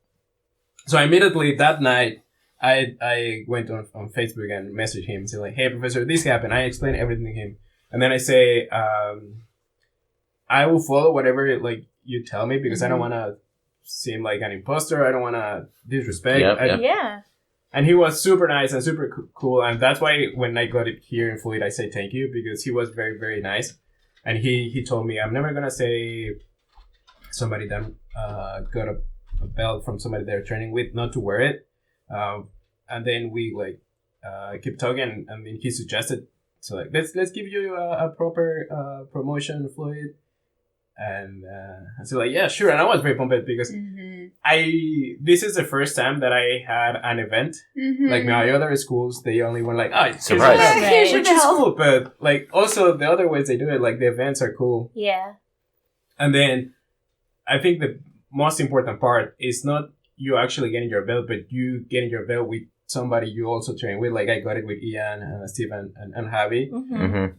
So immediately that night, I went on Facebook and messaged him and said like, hey Professor, this happened. I explained everything to him, and then I say, I will follow whatever like you tell me because I don't want to seem like an imposter. I don't want to disrespect. Yeah. And he was super nice and super cool. And that's why when I got it here in Floyd, I say thank you because he was very, very nice. And he told me, I'm never going to say somebody that got a belt from somebody they're training with not to wear it. And then we like keep talking and then he suggested, so like, let's give you a proper promotion, Floyd. And so like, yeah, sure. And I was very pumped because this is the first time that I had an event. Like my other schools, they only went like, surprise. Which is cool. But like also the other ways they do it, like the events are cool. Yeah. And then I think the most important part is not you actually getting your belt, but you getting your belt with somebody you also train with. Like I got it with Ian and Steve and Javi.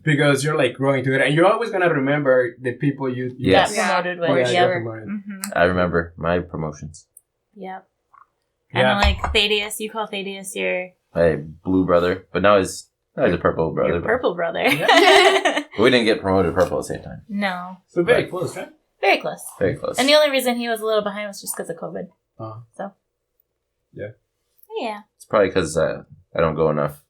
Because you're like growing together and you're always going to remember the people you got promoted with. I remember my promotions. Yep. Kind of Yeah. like Thaddeus. You call Thaddeus your My blue brother, but now he's a purple brother. your purple brother. Yeah. But we didn't get promoted to purple at the same time. No. So very Right. close, right? Very close. Very close. And the only reason he was a little behind was just because of COVID. Oh. So. Yeah. Yeah. It's probably because I don't go enough.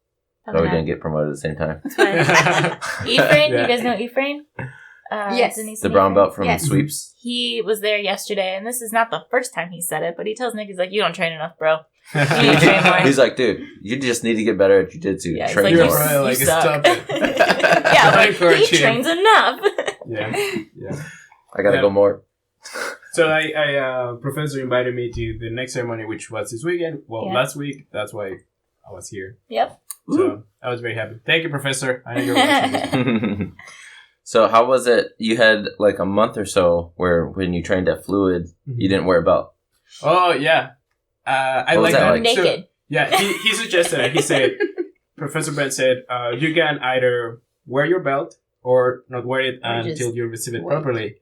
No, we Probably didn't get promoted at the same time. not. Ephraim, Yeah. you guys know Ephraim? Yes. Denise The and brown Ephraim? belt from Yes. sweeps. He was there yesterday, and this is not the first time he said it, but he tells Nick, he's like, you don't train enough, bro. You need to train more. He's like, dude, you just need to get better at jiu-jitsu. Yeah, he's Train like, You're you, more. right, like, you suck. stop it. Yeah, like, Encourage he him. trains enough. Yeah. Yeah. I gotta Yeah. go more. So professor invited me to the next ceremony, which was this weekend. Well, Yeah. last week. That's why I was here. Yep. So I was very happy. Thank you, professor. I know you're watching this. So how was it? You had like a month or so where when you trained at Fluid, you didn't wear a belt. Oh, yeah. I What was like that that. like? So, Naked. yeah, he suggested it. He said, Professor Brent said, you can either wear your belt or not wear it Or just until you receive it wait. properly.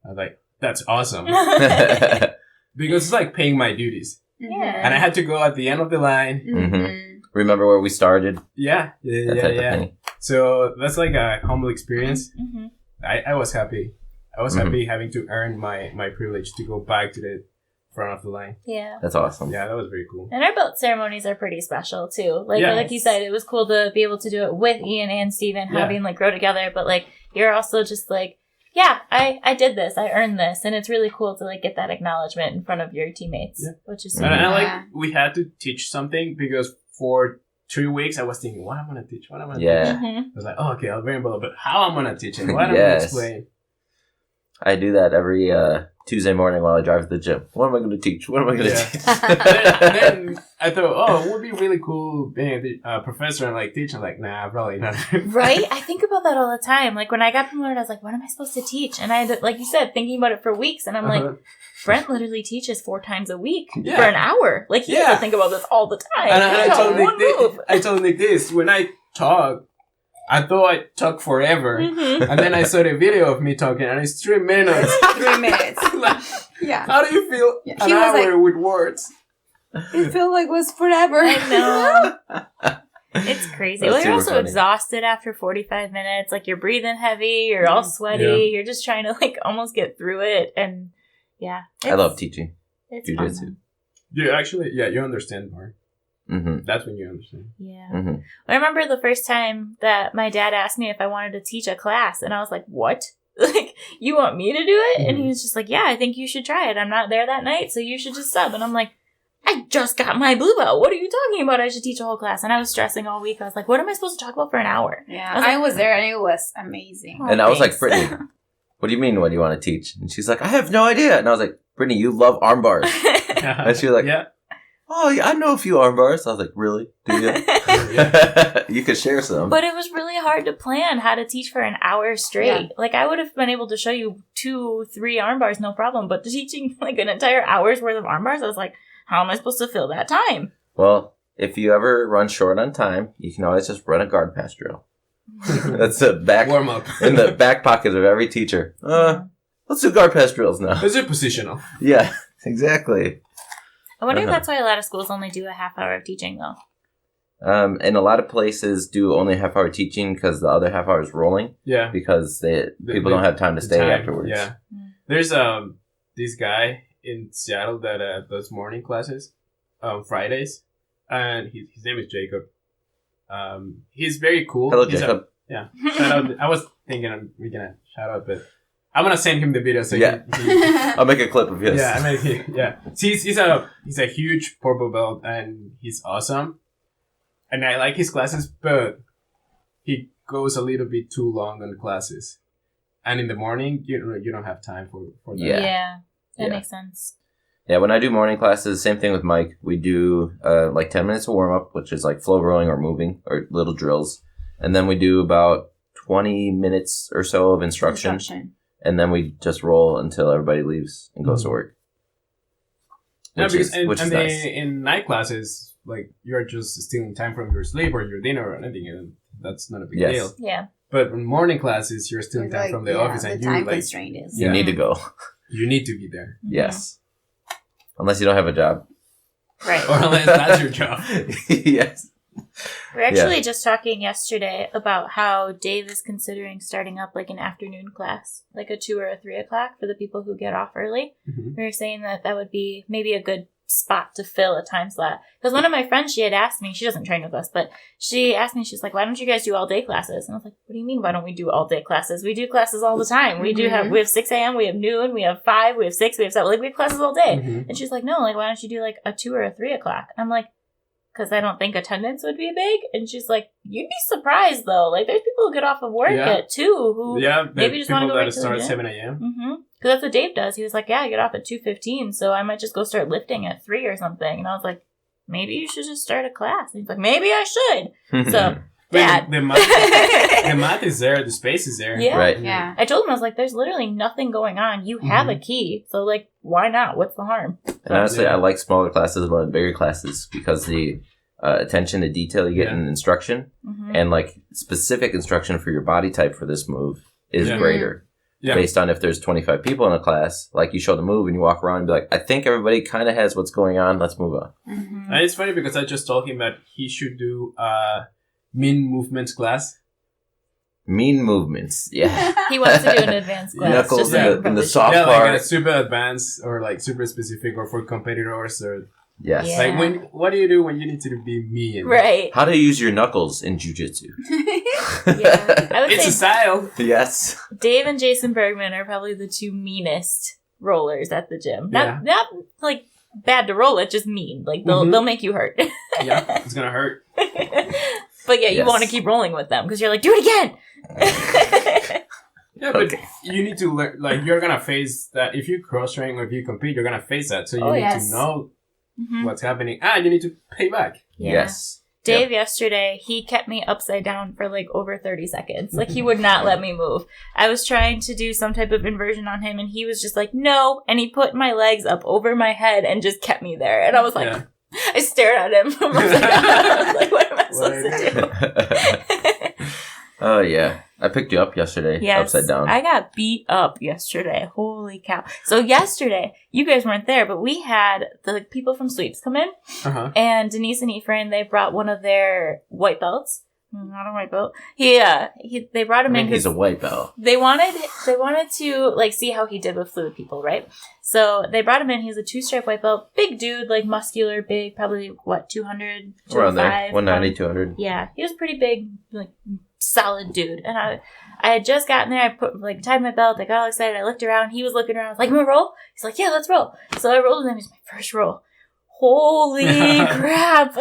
I was like, that's awesome. yeah. Because it's like paying my duties. Yeah. And I had to go at the end of the line. Mhm. Remember where we started? Yeah, That yeah, type of yeah. thing. So that's like a humble experience. Mhm. I was happy. I was Mhm. happy having to earn my privilege to go back to the front of the line. Yeah. That's awesome. Yeah, that was very cool. And our belt ceremonies are pretty special too. Like Yeah. like you said, it was cool to be able to do it with Ian and Steven, Yeah. having like grow together, but like you're also just like, yeah, I did this, I earned this, and it's really cool to like get that acknowledgement in front of your teammates, Yeah. which is Mhm. And I like Yeah. we had to teach something because for 3 weeks I was thinking, what I'm gonna teach? What I'm gonna Yeah. teach? Mhm. I was like, oh, okay, I'll very but how I'm gonna teach it? What I'm gonna Yes. explain? I do that every Tuesday morning while I drive to the gym. What am I going to teach? What am I going to Yeah. teach? and then I thought, oh, it would be really cool being a professor and like teach. I'm like, nah, probably not. Right? I think about that all the time. Like when I got promoted, I was like, what am I supposed to teach? And I had, like you said, thinking about it for weeks, and I'm like, Brent literally teaches 4 times a week Yeah. for an hour. Like he has Yeah. to think about this all the time. And It's I not told Nick, one move. I told Nick this when I talk. I thought I talk forever, Mhm. and then I saw the video of me talking, and it's 3 minutes. 3 minutes. Like, Yeah. how do you feel Yeah. an He was hour with words? It felt like it was forever. I know. It's crazy. That's Well, you're super also funny. exhausted after 45 minutes. Like you're breathing heavy, you're all sweaty, Yeah. you're just trying to like almost get through it. And yeah, I love teaching it's jiu-jitsu. fun. You actually, you understand more. Mm-hmm. That's when you understand. Yeah. Mm-hmm. I remember the first time that my dad asked me if I wanted to teach a class, and I was like, what? Like, you want me to do it? And he was just like, yeah, I think you should try it. I'm not there that night, so you should just sub. And I'm like, I just got my blue belt. What are you talking about? I should teach a whole class. And I was stressing all week. I was like, what am I supposed to talk about for an hour? Yeah, I was like- I was there and it was amazing. Oh, And I was like, thanks. Brittany, what do you mean, what do you want to teach? And she's like, I have no idea. And I was like, Brittany, you love arm bars. And she was like, yeah. Oh, yeah, I know a few arm bars. I was like, really? Do you? You could share some. But it was really hard to plan how to teach for an hour straight. Yeah. Like, I would have been able to show you 2-3 arm bars, no problem. But teaching like an entire hour's worth of arm bars, I was like, how am I supposed to fill that time? Well, if you ever run short on time, you can always just run a guard pass drill. That's the back Warm up. in the back pocket of every teacher. Let's do guard pass drills now. Is it positional? Yeah, exactly. I wonder if Uh-huh. that's why a lot of schools only do a half hour of teaching, though. And a lot of places do only half-hour teaching because the other half hour is rolling Yeah. because people don't have time to The stay time, afterwards. Yeah. Mm. There's this guy in Seattle that does morning classes on Fridays, and his name is Jacob. He's very cool. Hello, He's Jacob. shout out. I was thinking we're gonna shout out, but I'm gonna send him the video. So Yeah. I'll make a clip of his. yeah, I mean, yeah. See, he's a huge purple belt, and he's awesome. And I like his classes, but he goes a little bit too long on the classes. And in the morning, you don't have time for that. Yeah. That Yeah. makes sense. Yeah, when I do morning classes, same thing with Mike. We do like 10 minutes of warm-up, which is like flow rolling or moving or little drills. And then we do about 20 minutes or so of instruction. And then we just roll until everybody leaves and goes to work. Yeah, Which because is and nice. in night classes, like you're just stealing time from your sleep or your dinner or anything, and that's not a big Yes. deal. Yeah. But in morning classes, you're stealing It's time like, from the yeah, office, the and time you like constraint is. You Yeah. need to go. you need to be there. Yes. Unless you don't have a job. Right. Or unless that's your job. Yes. We were actually just talking yesterday about how Dave is considering starting up like an afternoon class, like a 2 or a 3 o'clock for the people who get off early. Mhm. We were saying that would be maybe a good spot to fill a time slot. Because one of my friends, she had asked me, she doesn't train with us, but she asked me, she's like, why don't you guys do all day classes? And I was like, what do you mean, why don't we do all day classes? We do classes all the time. We have 6 a.m., we have noon, we have 5, we have 6, we have 7. Like, we have classes all day. Mhm. And she's like, no, like, why don't you do like a 2 or a 3 o'clock? And I'm like, because I don't think attendance would be big. And she's like, you'd be surprised though. Like, there's people who get off of work at 2 who maybe just want to go right to start the at gym. 7 a.m. Mm-hmm. Because that's what Dave does. He was like, yeah, I get off at 2:15, so I might just go start lifting at 3 or something. And I was like, maybe you should just start a class. And he's like, maybe I should. So, Dad. The math is there. The space is there. Yeah. Right. Yeah. I told him, I was like, there's literally nothing going on. You have a key. So, like, why not? What's the harm? And honestly, I like smaller classes more than bigger classes because the attention to detail you get in instruction and like specific instruction for your body type for this move is greater. Yeah. Based on if there's 25 people in a class, like you show the move and you walk around and be like, I think everybody kind of has what's going on. Let's move on. Mm-hmm. And it's funny because I just told him that he should do mean movements class. Mean movements, yeah. He wants to do an advanced class. Knuckles just in the soft part. Like a super advanced or like super specific or for competitors or... Yes. Yeah. Like, what do you do when you need to be mean? Right. How to use your knuckles in Jiu-Jitsu. Yeah. I would It's say a style. Yes. Dave and Jason Bergman are probably the 2 meanest rollers at the gym. Not like bad to roll it, just mean. Like they'll make you hurt. Yeah, it's gonna hurt. But yeah, you want to keep rolling with them because you're like, do it again. Yeah, but you need to learn. Like you're gonna face that if you cross train or if you compete, you're gonna face that. So you need to know what's happening, and you need to pay back. Yeah. Yes. Dave yesterday, he kept me upside down for like over 30 seconds. Like he would not let me move. I was trying to do some type of inversion on him and he was just like, no. And he put my legs up over my head and just kept me there. And I was like, I stared at him from upside down. I was like, what am I supposed to do? Oh, yeah. I picked you up yesterday upside down. I got beat up yesterday. Holy cow. So yesterday, you guys weren't there, but we had the people from Sweeps come in. And Denise and Ephraim, they brought one of their white belts. Not a white belt. They brought him in. He's a white belt. They wanted to like see how he did with fluid people, right? So they brought him in. He's a 2-stripe white belt, big dude, like muscular, big, probably 200, 205. Around there, 190, 200. Yeah, he was pretty big, like solid dude. And I had just gotten there. I tied my belt. I got all excited. I looked around. He was looking around. I was like, "You want to roll?" He's like, "Yeah, let's roll." So I rolled with him. It was my first roll. Holy crap.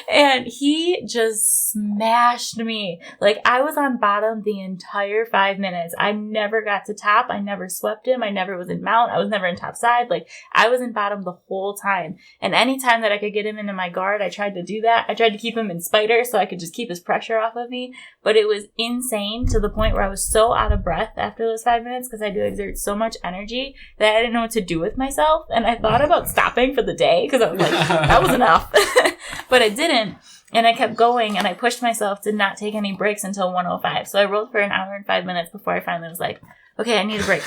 And he just smashed me. Like, I was on bottom the entire 5 minutes. I never got to top. I never swept him. I never was in mount. I was never in top side. Like, I was in bottom the whole time. And any time that I could get him into my guard, I tried to do that. I tried to keep him in spider so I could just keep his pressure off of me. But it was insane to the point where I was so out of breath after those 5 minutes because I had to exert so much energy that I didn't know what to do with myself. And I thought about stopping for the day because I was like, that was enough. But I didn't. And I kept going and I pushed myself to not take any breaks until 1:05. So I rolled for an hour and 5 minutes before I finally was like, okay, I need a break.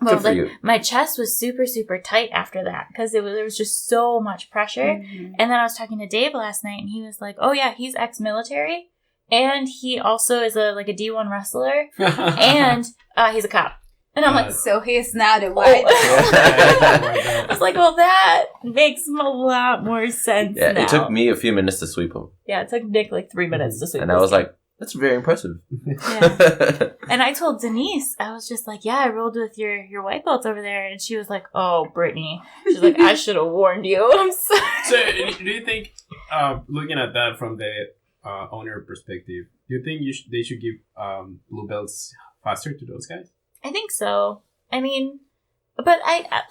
But like, my chest was super, super tight after that because there was just so much pressure. And then I was talking to Dave last night and he was like, oh yeah, he's ex-military. And he also is a D1 wrestler. And he's a cop. And I'm like, so he's not a white. I was like, well, that makes a lot more sense now. It took me a few minutes to sweep him. Yeah, it took Nick like 3 minutes to sweep him. And I was like, that's very impressive. Yeah. And I told Denise, I was just like, yeah, I rolled with your white belts over there. And she was like, oh, Brittany. She's like, I should have warned you. I'm sorry. So do you think, looking at that from the owner perspective, do you think they should give blue belts faster to those guys? I think so. I mean, but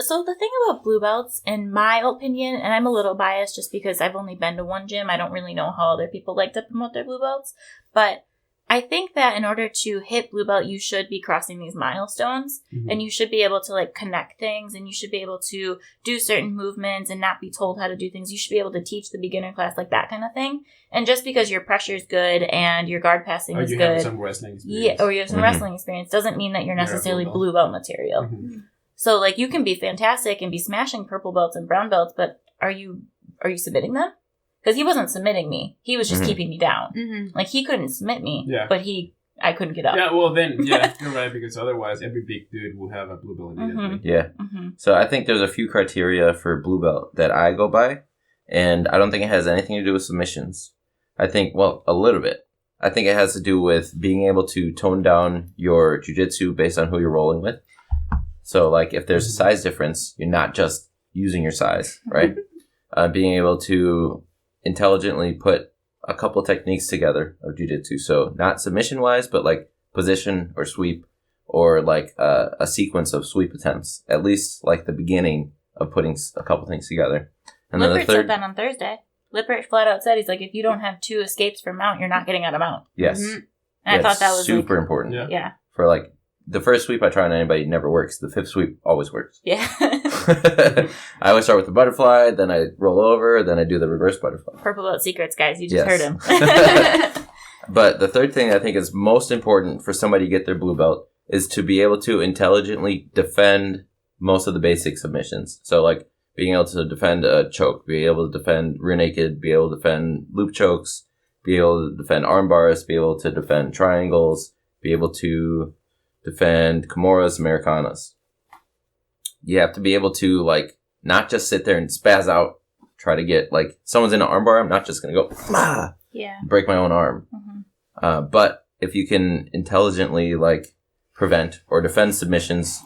so the thing about blue belts, in my opinion, and I'm a little biased just because I've only been to one gym. I don't really know how other people like to promote their blue belts. But I think that in order to hit blue belt, you should be crossing these milestones and you should be able to like connect things and you should be able to do certain movements and not be told how to do things. You should be able to teach the beginner class, like that kind of thing. And just because your pressure is good and your guard passing is good. Or you have some wrestling experience. Yeah, or you have some wrestling experience doesn't mean that you're necessarily blue belt material. So like you can be fantastic and be smashing purple belts and brown belts, but are you are you submitting them? Because he wasn't submitting me. He was just keeping me down. Mm-hmm. Like, he couldn't submit me, Yeah. but I couldn't get up. Yeah, well then, yeah, you're right, because otherwise every big dude will have a blue belt immediately. Yeah. So I think there's a few criteria for blue belt that I go by, and I don't think it has anything to do with submissions. I think, well, a little bit. I think it has to do with being able to tone down your jiu-jitsu based on who you're rolling with. So, like, if there's a size difference, you're not just using your size, right? Being able to intelligently put a couple techniques together of jiu-jitsu. So, not submission-wise, but, like, position or sweep, or, like, a sequence of sweep attempts. At least, like, the beginning of putting a couple things together. And then the Lippert said that on Thursday. Lippert flat out said, he's like, if you don't have 2 escapes for mount, you're not getting out of mount. Yes. And I thought that was super important. Yeah. For, like, the first sweep I try on anybody never works. The 5th sweep always works. Yeah. I always start with the butterfly, then I roll over, then I do the reverse butterfly. Purple belt secrets, guys. You just heard him. But the third thing I think is most important for somebody to get their blue belt is to be able to intelligently defend most of the basic submissions. So, like, being able to defend a choke, be able to defend rear naked, be able to defend loop chokes, be able to defend arm bars, be able to defend triangles, be able to defend Kimuras, Americanas. You have to be able to, like, not just sit there and spaz out, try to get, like, someone's in an armbar, I'm not just going to go, break my own arm. But if you can intelligently, like, prevent or defend submissions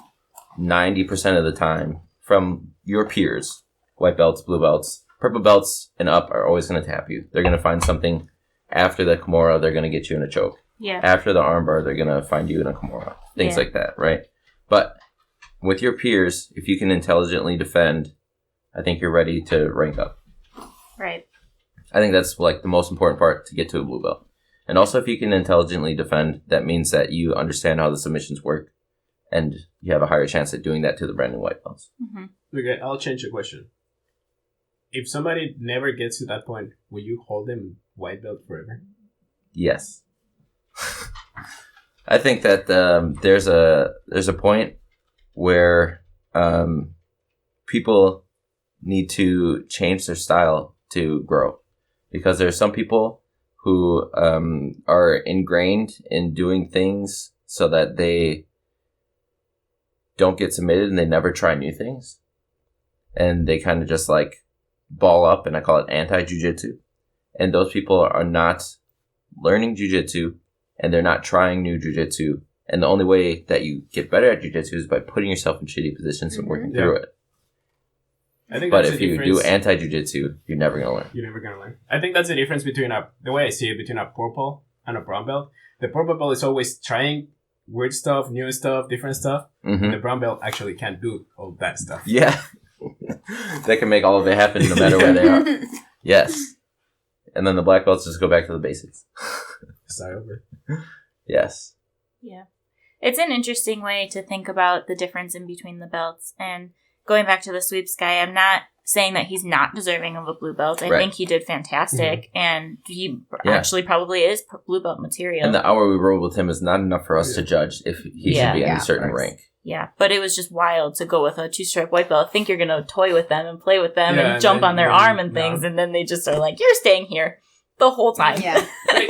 90% of the time from your peers, white belts, blue belts, purple belts and up are always going to tap you. They're going to find something after the Kimura, they're going to get you in a choke. Yeah. After the armbar, they're going to find you in a Kimura. Things like that, right? But with your peers, if you can intelligently defend, I think you're ready to rank up. Right. I think that's, like, the most important part to get to a blue belt. And also, if you can intelligently defend, that means that you understand how the submissions work, and you have a higher chance at doing that to the brand new white belts. Okay, I'll change the question. If somebody never gets to that point, will you hold them white belt forever? Yes. I think that there's a point where people need to change their style to grow, because there's some people who are ingrained in doing things so that they don't get submitted and they never try new things, and they kind of just, like, ball up, and I call it anti-jiu-jitsu. And those people are not learning jiu-jitsu, and they're not trying new jiu-jitsu. And the only way that you get better at jiu-jitsu is by putting yourself in shitty positions and working through it. I think But that's if the you difference. do anti-jiu-jitsu, you're never going to learn. You're never gonna learn. I think that's the difference between the way I see it, between a purple and a brown belt. The purple belt is always trying weird stuff, new stuff, different stuff. Mm-hmm. The brown belt actually can't do all that stuff. Yeah. They can make all of it happen no matter where they are. Yes. And then the black belts just go back to the basics. Start over. Yes. Yeah. It's an interesting way to think about the difference in between the belts. And going back to the sweeps guy, I'm not saying that he's not deserving of a blue belt. I think he did fantastic, and he actually probably is blue belt material. And the hour we rode with him is not enough for us to judge if he should be in a certain rank. Yeah, but it was just wild to go with a 2-stripe white belt. Think you're going to toy with them and play with them and jump on their arm and things, and then they just are like, you're staying here the whole time. Yeah.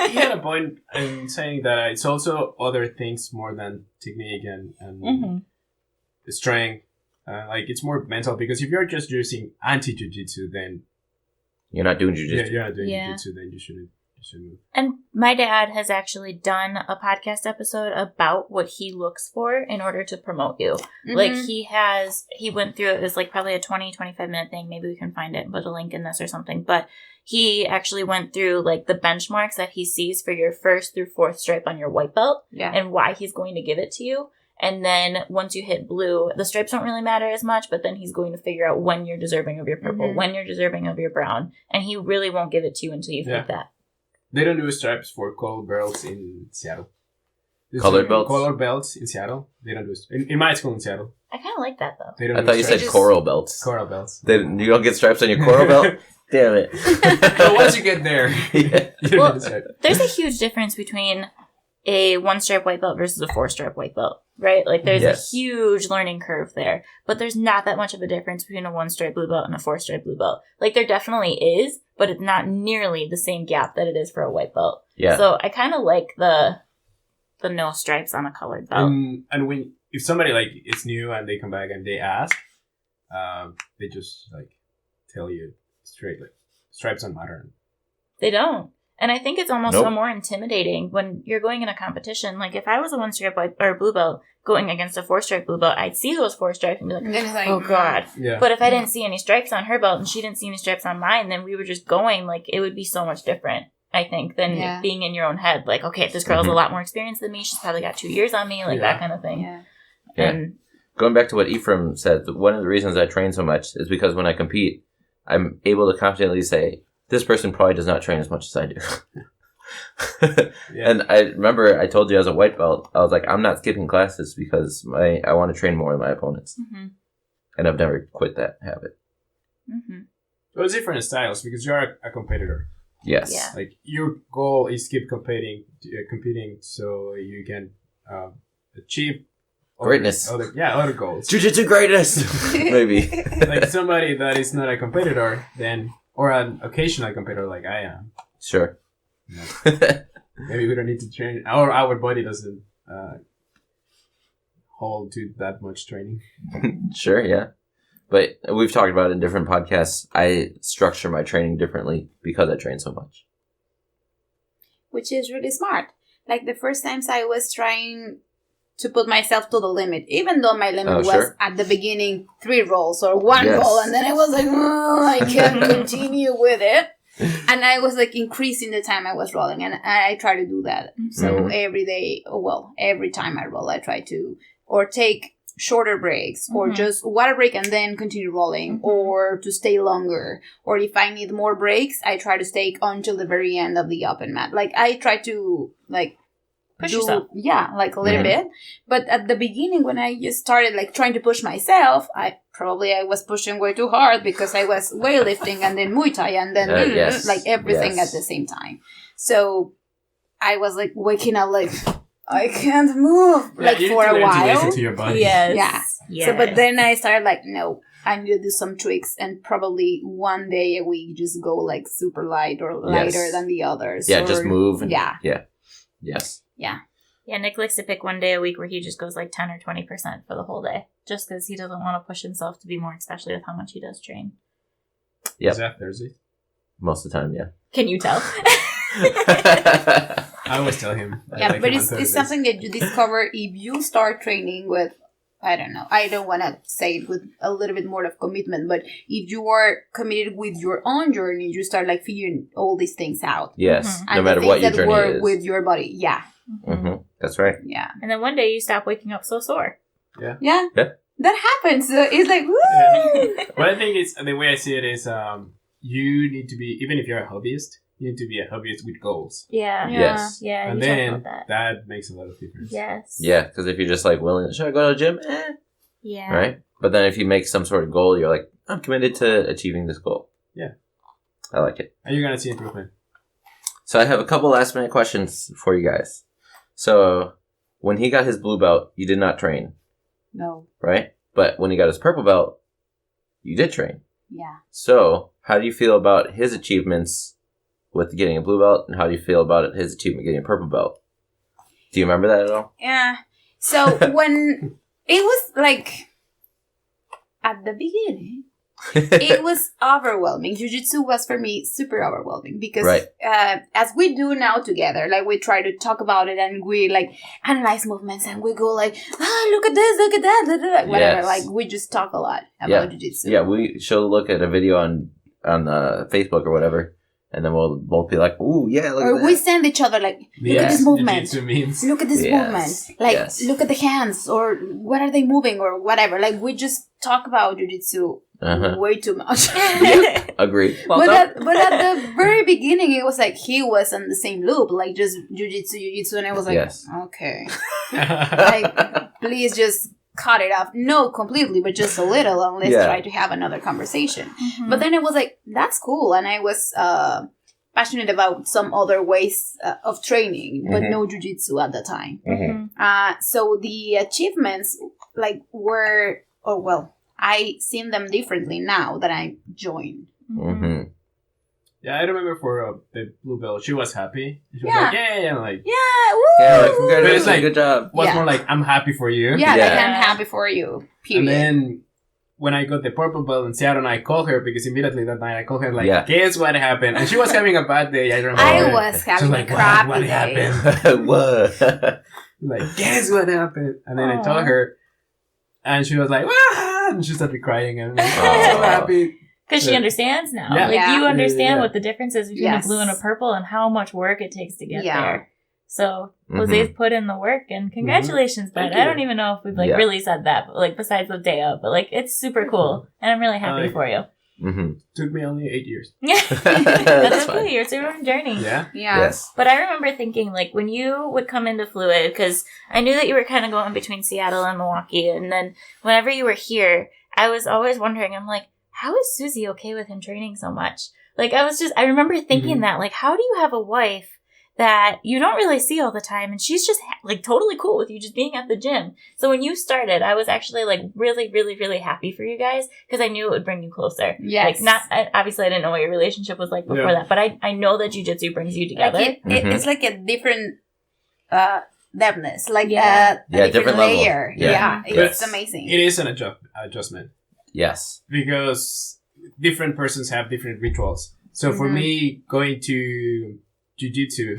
He had a point in saying that it's also other things more than technique and strength. Like, it's more mental, because if you're just using anti-jiu-jitsu, then you're not doing jiu-jitsu. Yeah, you're not doing jiu-jitsu, then you shouldn't move. And my dad has actually done a podcast episode about what he looks for in order to promote you. Like, he went through it was like probably a 20-25 minute thing. Maybe we can find it and put a link in this or something. But he actually went through, like, the benchmarks that he sees for your 1st through 4th stripe on your white belt and why he's going to give it to you. And then once you hit blue, the stripes don't really matter as much, but then he's going to figure out when you're deserving of your purple, when you're deserving of your brown. And he really won't give it to you until you've hit that. They don't do stripes for colored belts in Seattle. Colored belts? Colored belts in Seattle. They don't do in my school in Seattle. I kind of like that, though. They don't I thought you said coral belts. Coral belts. You don't get stripes on your coral belt? Damn it. So once you get there, well, there's a huge difference between a 1-stripe white belt versus a 4-stripe white belt. right? Like, there's Yes. a huge learning curve there. But there's not that much of a difference between a 1-stripe blue belt and a 4-stripe blue belt. Like, there definitely is, but it's not nearly the same gap that it is for a white belt. Yeah. So I kind of like the no stripes on a colored belt. And when if somebody like it's new and they come back and they ask, they just like tell you straight like stripes don't matter. They don't. And I think it's almost Nope. more intimidating when you're going in a competition. Like, if I was a 1-stripe white or blue belt going against a 4-stripe blue belt, I'd see those 4 stripes and be like, And then it's like, oh God. Yeah. But if I didn't see any stripes on her belt and she didn't see any stripes on mine, then we were just going, like, it would be so much different, I think, than Yeah. being in your own head. Like, okay, this girl has a lot more experience than me. She's probably got 2 years on me, like Yeah. that kind of thing. Yeah. Yeah. And Going back to what Ephraim said, one of the reasons I train so much is because when I compete, I'm able to confidently say, this person probably does not train as much as I do. Yeah. And I remember I told you as a white belt, I was like, I'm not skipping classes because I want to train more than my opponents. mm-hmm, And I've never quit that habit. mm-hmm. Well, it's different styles because you're a competitor. Yes. Yeah. Like your goal is keep competing so you can achieve Greatness. other goals. Jiu-Jitsu greatness! Maybe. Like somebody that is not a competitor, then or an occasional competitor like I am. Sure. Maybe we don't need to train. Our body doesn't hold to that much training. Sure, yeah. But we've talked about it in different podcasts. I structure my training differently because I train so much. Which is really smart. Like the first times I was trying to put myself to the limit, even though my limit was sure. at the beginning 3 rolls or 1 Yes. roll, and then I was like, oh, I can't continue with it. And I was like increasing the time I was rolling, and I try to do that. So Mhm. every day, every time I roll, I try to or take shorter breaks or Mhm. just water break and then continue rolling, Mhm. or to stay longer, or if I need more breaks, I try to stay until the very end of the open mat. Like I try to like Push yourself. yeah, like a little Mhm. bit. But at the beginning, when I just started like trying to push myself, I was pushing way too hard because I was weightlifting and then Muay Thai and then Yes. like everything Yes. at the same time. So I was like waking up like I can't move Yeah, like you for need to a learn to while. listen to your body. Yes. Yeah. Yes. So, but then I started like, no, I need to do some tweaks and probably one day a week just go like super light or lighter Yes. than the others. Yeah, or, just move. And, Yeah. Yeah. Yes. Yeah, Nick likes to pick one day a week where he just goes like 10 or 20% for the whole day. Just because he doesn't want to push himself to be more, especially with how much he does train. Yep. Is that Thursday? Most of the time, yeah. Can you tell? I always tell him. I Yeah, like but him on it's Thursdays. something that you discover if you start training with, I don't know, I don't want to say it with a little bit more of commitment, but if you are committed with your own journey, you start like figuring all these things out. Yes. Mhm. And No matter the what things your that journey work is. with your body. Yeah. hmm That's right. Yeah. And then one day you stop waking up so sore. Yeah. Yeah. That happens. So it's like, woo! Yeah. But I think it's the way I see it is you need to be, even if you're a hobbyist, you need to be a hobbyist with goals. Yeah. Yes. Yeah, And you talk then about that. makes a lot of difference. Yes. Yeah, because if you're just like willing, should I go to the gym? Yeah. Right? But then if you make some sort of goal, you're like, I'm committed to achieving this goal. Yeah. I like it. And you're going to see improvement. So I have a couple last minute questions for you guys. So when he got his blue belt, you did not train, No. right? But when he got his purple belt, you did train. Yeah. So how do you feel about his achievements with getting a blue belt, and how do you feel about his achievement getting a purple belt? Do you remember that at all? Yeah. So when it was like at the beginning, it was overwhelming. Jiu-Jitsu was for me super overwhelming because Right. as we do now together, like we try to talk about it and we like analyze movements and we go like, look at this, look at that, blah, blah, blah, whatever. Yes. Like we just talk a lot about Yeah. Jiu-Jitsu. Yeah, she'll look at a video on Facebook or whatever, and then we'll both be like, "Ooh, yeah, look Or at we that." send each other like, look Yes. at this movement. Jiu-Jitsu means. Look at this Yes. movement. Like, Yes. look at the hands, or what are they moving, or whatever. Like, we just talk about Jiu-Jitsu Uh-huh. way too much. Agree. but at the very beginning, it was like he was on the same loop, like just Jiu-Jitsu, and I was like, Yes. okay, like, please just cut it off. No, completely, but just a little, and let's Yeah. try to have another conversation. Mhm. But then it was like, that's cool. And I was, passionate about some other ways of training, but no jiu-jitsu at the time. So the achievements like were, I seen them differently now that I joined. Yeah, I remember for the blue belt, she was happy. She was like, "Yay!" I'm like, woo! Yeah, like, congratulations, But it's like, good job. was more like, "I'm happy for you." Yeah, Yeah. like I'm happy for you. Period. And then when I got the purple belt in Seattle, I called her because immediately that night I called her like, Yeah. "Guess what happened?" And she was having a bad day. I remember. I was She having was like, a crappy what day. happened? What? Like, guess what happened? And then I told her, and she was like, "Wah!" And she started crying, and I'm like, I'm so happy. Because she understands now. Yeah. Like, Yeah. you understand Yeah. what the difference is between Yes. a blue and a purple and how much work it takes to get Yeah. there. So, Jose's put in the work, and congratulations, bud. Thank I don't you. even know if we've, like, Yeah. really said that, but, like, besides the day of. But, like, it's super cool, and I'm really happy Like- for you. Took me only 8 years. That's That's okay. fine. You're your own journey. Yeah. Yeah. Yes. But I remember thinking, like, when you would come into Fluid, because I knew that you were kind of going between Seattle and Milwaukee, and then whenever you were here, I was always wondering, I'm like, how is Susie okay with him training so much? Like, I remember thinking that, like, how do you have a wife that you don't really see all the time, and she's just, like, totally cool with you just being at the gym? So when you started, I was actually, like, really, really, really happy for you guys, because I knew it would bring you closer. Yes. Like, obviously I didn't know what your relationship was like before that, but I know that jiu-jitsu brings you together. Like it's like a different depthness, like a Yeah, different different level. layer. Yeah. Yeah, it's Yes. amazing. It is an adjustment Yes. because different persons have different rituals. So for me, going to jiu-jitsu,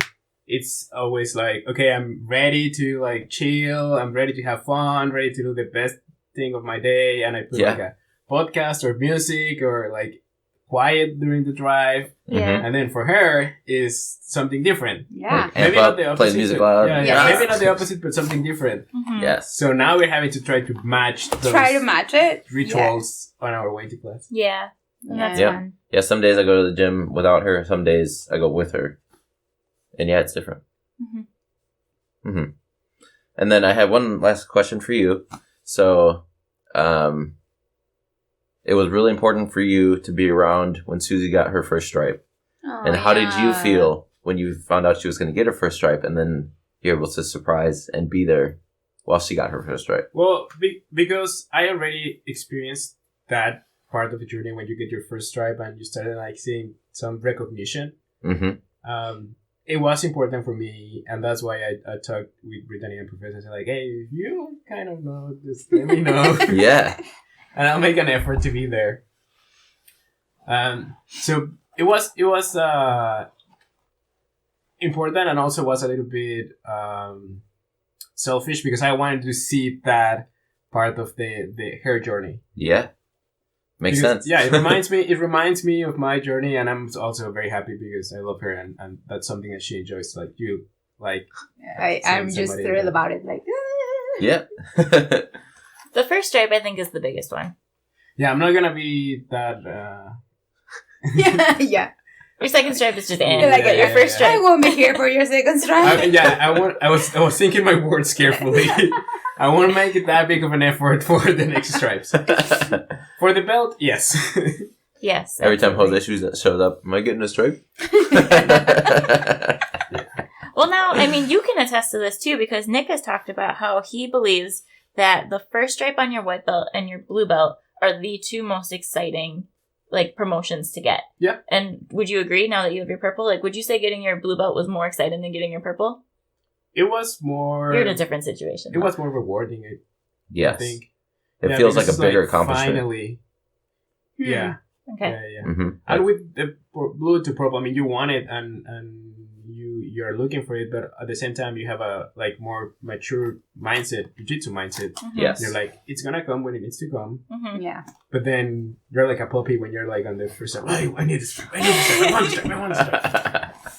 it's always like, okay, I'm ready to like chill. I'm ready to have fun, ready to do the best thing of my day. And I put like a podcast or music or like quiet during the drive. Yeah. And then for her is something different. Yeah. Like, Maybe amp not the up, opposite. play music but- loud. Yeah, Yes. maybe not the opposite, but something different. Yes. So now we're having to try to match those Try to match it. rituals on our way to class. Yeah. And that's Yeah. fun. Yeah, some days I go to the gym without her, some days I go with her. And yeah, it's different. And then I have one last question for you. So, it was really important for you to be around when Susie got her first stripe. Oh, And how did you yeah. feel when you found out she was going to get her first stripe and then you're able to surprise and be there while she got her first stripe? Well, because I already experienced that part of the journey when you get your first stripe and you started like seeing some recognition. It was important for me, and that's why I talked with Brittany and Professor and said like, hey, if you kind of know, just let me know. Yeah. And I'll make an effort to be there. So it was important, and also was a little bit selfish because I wanted to see that part of the her journey. Yeah. Makes Because, sense. Yeah, it reminds me of my journey, and I'm also very happy because I love her, and that's something that she enjoys. Like you, like I'm just somebody thrilled that- about it. Like, Yeah. The first stripe, I think, is the biggest one. yeah, I'm not gonna be that. yeah. Your second stripe is just You're in. like, But your first I stripe. won't be here for your second strike. I was thinking my words carefully. I won't make it that big of an effort for the next stripes. For the belt, yes. Yes. Every time absolutely. Jose shows up, am I getting a stripe? Well, now, I mean, you can attest to this too, because Nick has talked about how he believes that the first stripe on your white belt and your blue belt are the two most exciting, like, promotions to get. Yeah. And would you agree now that you have your purple? Like, would you say getting your blue belt was more exciting than getting your purple? It was more. You're in a different situation. It was more rewarding, I Yes. think. It Yeah, feels like because a bigger it's accomplishment. Finally. Yeah. Okay. Yeah. Mm-hmm. And with the blue to purple, I mean, you want it and you're looking for it, but at the same time, you have a like more mature mindset, jiu-jitsu mindset. Yes. You're like, it's gonna come when it needs to come. Mm-hmm. Yeah. But then you're like a puppy when you're like on the first step. I need this. I want this.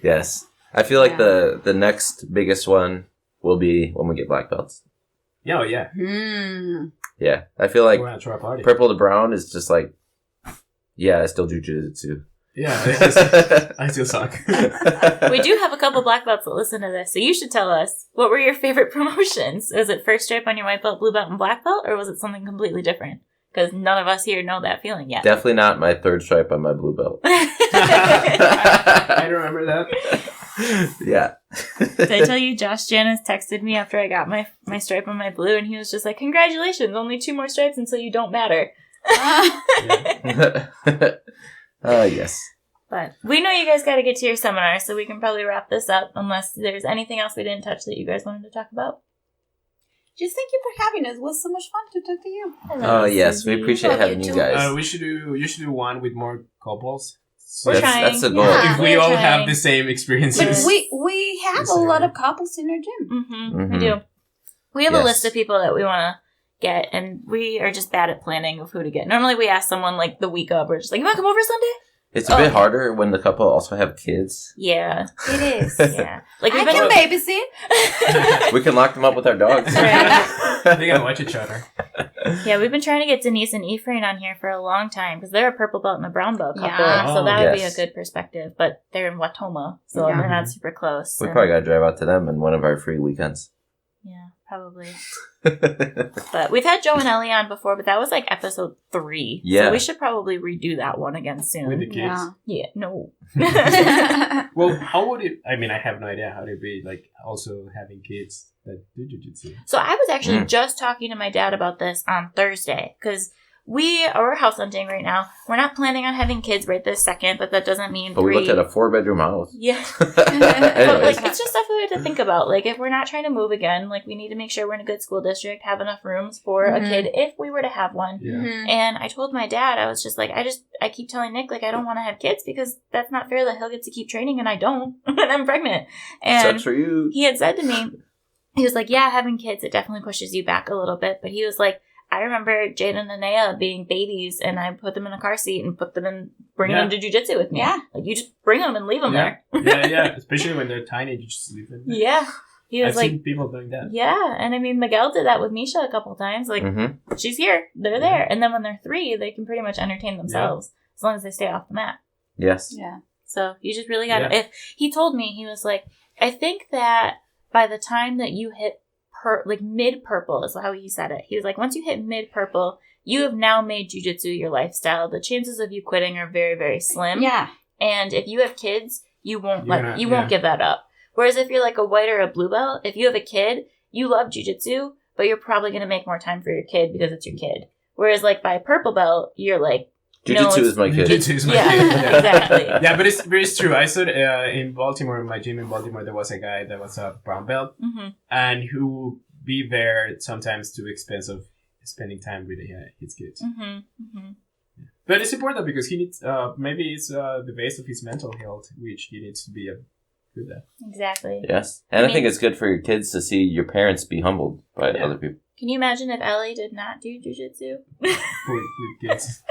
Yes. I feel like the next biggest one will be when we get black belts. Yeah, oh, yeah. Yeah. I feel like We're gonna throw a party. purple to brown is just like, yeah, I still do jiu-jitsu. Yeah, I still suck. We do have a couple black belts that listen to this, so you should tell us, what were your favorite promotions? Was it first stripe on your white belt, blue belt, and black belt, or was it something completely different? because none of us here know that feeling yet. Definitely not my third stripe on my blue belt. I remember that. Yeah. Did I tell you Josh Janis texted me after I got my stripe on my blue, and he was just like, congratulations, only 2 more stripes until you don't matter. Yes. But we know you guys got to get to your seminar, so we can probably wrap this up unless there's anything else we didn't touch that you guys wanted to talk about. Just thank you for having us. It was so much fun to talk to you. Oh, yes. We appreciate having you guys. We should do one with more couples. We're trying. That's the goal. Yeah. If we all have the same experiences. But we have a lot of couples in our gym. We do. We have a Yes. list of people that we want to get, and we are just bad at planning of who to get. Normally we ask someone like the week of, we're just like, you want to come over Sunday? It's a bit harder when the couple also have kids. Yeah. It is. Yeah. Like I can babysit. We can lock them up with our dogs. Right. They can watch each other. Yeah, we've been trying to get Denise and Ephraim on here for a long time because they're a purple belt and a brown belt couple, Yeah. so that would be a Yes. good perspective. But they're in Watoma, so Yeah. they're not super close. We and- probably got to drive out to them in one of our free weekends. Yeah, probably. But we've had Joe and Ellie on before, but that was like episode 3. Yeah. So we should probably redo that one again soon. With the kids. Yeah. Yeah, no. Well, how would it... I mean, I have no idea how it'd be, like, also having kids that do jiu-jitsu. So I was actually just talking to my dad about this on Thursday because we're house hunting right now. We're not planning on having kids right this second, but that doesn't mean But we looked at a 4-bedroom house. Yeah. But Anyways. like, it's just stuff we have to think about. Like, if we're not trying to move again, like, we need to make sure we're in a good school district, have enough rooms for a kid if we were to have one. Yeah. Mhm. And I told my dad, I was just like, I keep telling Nick, like, I don't want to have kids because that's not fair that he'll get to keep training and I don't, and I'm pregnant. And Sucks for you. he had said to me, he was like, yeah, having kids, it definitely pushes you back a little bit. But he was like, I remember Jaden and Anaya being babies, and I put them in a car seat and bring them to jiu-jitsu with me. Yeah. Like, you just bring them and leave them there. Yeah. Especially when they're tiny, you just leave them. Yeah. He was I've like, seen people doing that. yeah. And I mean, Miguel did that with Misha a couple times. Like, she's here, they're there. And then when they're 3, they can pretty much entertain themselves as long as they stay off the mat. Yes. Yeah. So you just really got to, Yeah. if he told me, he was like, I think that by the time that you hit mid-purple is how he said it. He was like, once you hit mid-purple, you have now made jiu-jitsu your lifestyle. The chances of you quitting are very, very slim. Yeah. And if you have kids, you won't You're won't give that up. Whereas if you're like a white or a blue belt, if you have a kid, you love jiu-jitsu, but you're probably going to make more time for your kid because it's your kid. Whereas like by purple belt, you're like, Jiu-jitsu is my kid. Jiu-jitsu is my yeah, kid. Yeah. exactly. Yeah, but it's true. I saw in Baltimore, in my gym in Baltimore, there was a guy that was a brown belt, and who be there sometimes to the expense of spending time with his kids. But it's important because he needs, maybe it's the base of his mental health, which he needs to be good at. Exactly. Yes. And I think it's good for your kids to see your parents be humbled by other people. Can you imagine if Ellie did not do jiu-jitsu? For kids.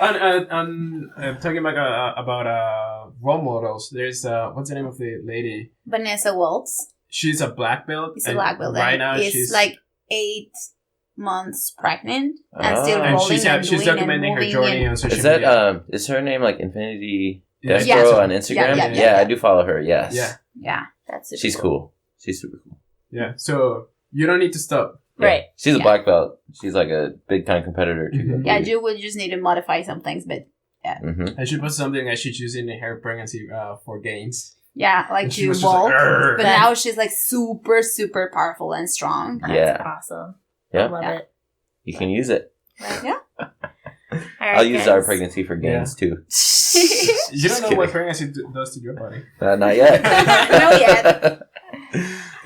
And talking about role models, there's, what's the name of the lady? Vanessa Waltz. She's a black belt. She's a black belt. Right and now, is she's like 8 months pregnant and Ah. still and rolling she's and she's doing and documenting her moving journey and- on social Is that, media. is her name like Infinity Yeah. Destro Yeah. on Instagram? Yeah, I do follow her, yes. Yeah. Yeah. That's super She's cool. She's super cool. Yeah, so you don't need to stop. Yeah. Right. She's a Yeah. black belt. She's like a big time competitor too. Mhm. Yeah, you would just need to modify some things, but I should put something I should use in her pregnancy for gains. yeah, like And she to was just like, walk. "Arr." But now she's like super, super powerful and strong. That's Yeah. awesome. Yeah. I love Yeah. it. You can use it. Yeah. All right, I'll use guys. our pregnancy for gains too. You don't know what kidding. pregnancy does to your body. Not yet. Not yet.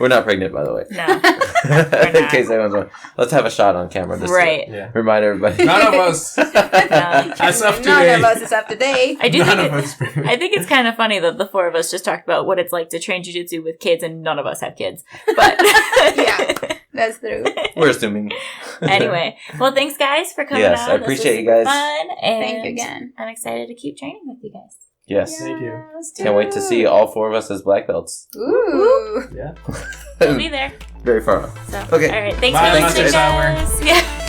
We're not pregnant, by the way. No. In case anyone's wondering. Let's have a shot on camera. Just Right. Yeah. To remind everybody. None of us. As of today. None of us is up to date. I do None think of us. I think it's kind of funny that the 4 of us just talked about what it's like to train jiu-jitsu with kids and none of us have kids. But Yeah. That's true. We're assuming. Anyway, well, thanks guys for coming Yes, on. I This appreciate was you guys. Fun, and Thank you again. I'm excited to keep training with you guys. Yes. Thank you. Can't wait to see all 4 of us as black belts. Ooh. Yeah. We'll be there. Very far off. So, Okay. all right. Thanks Bye, for Master listening, Sauer. guys. Yeah.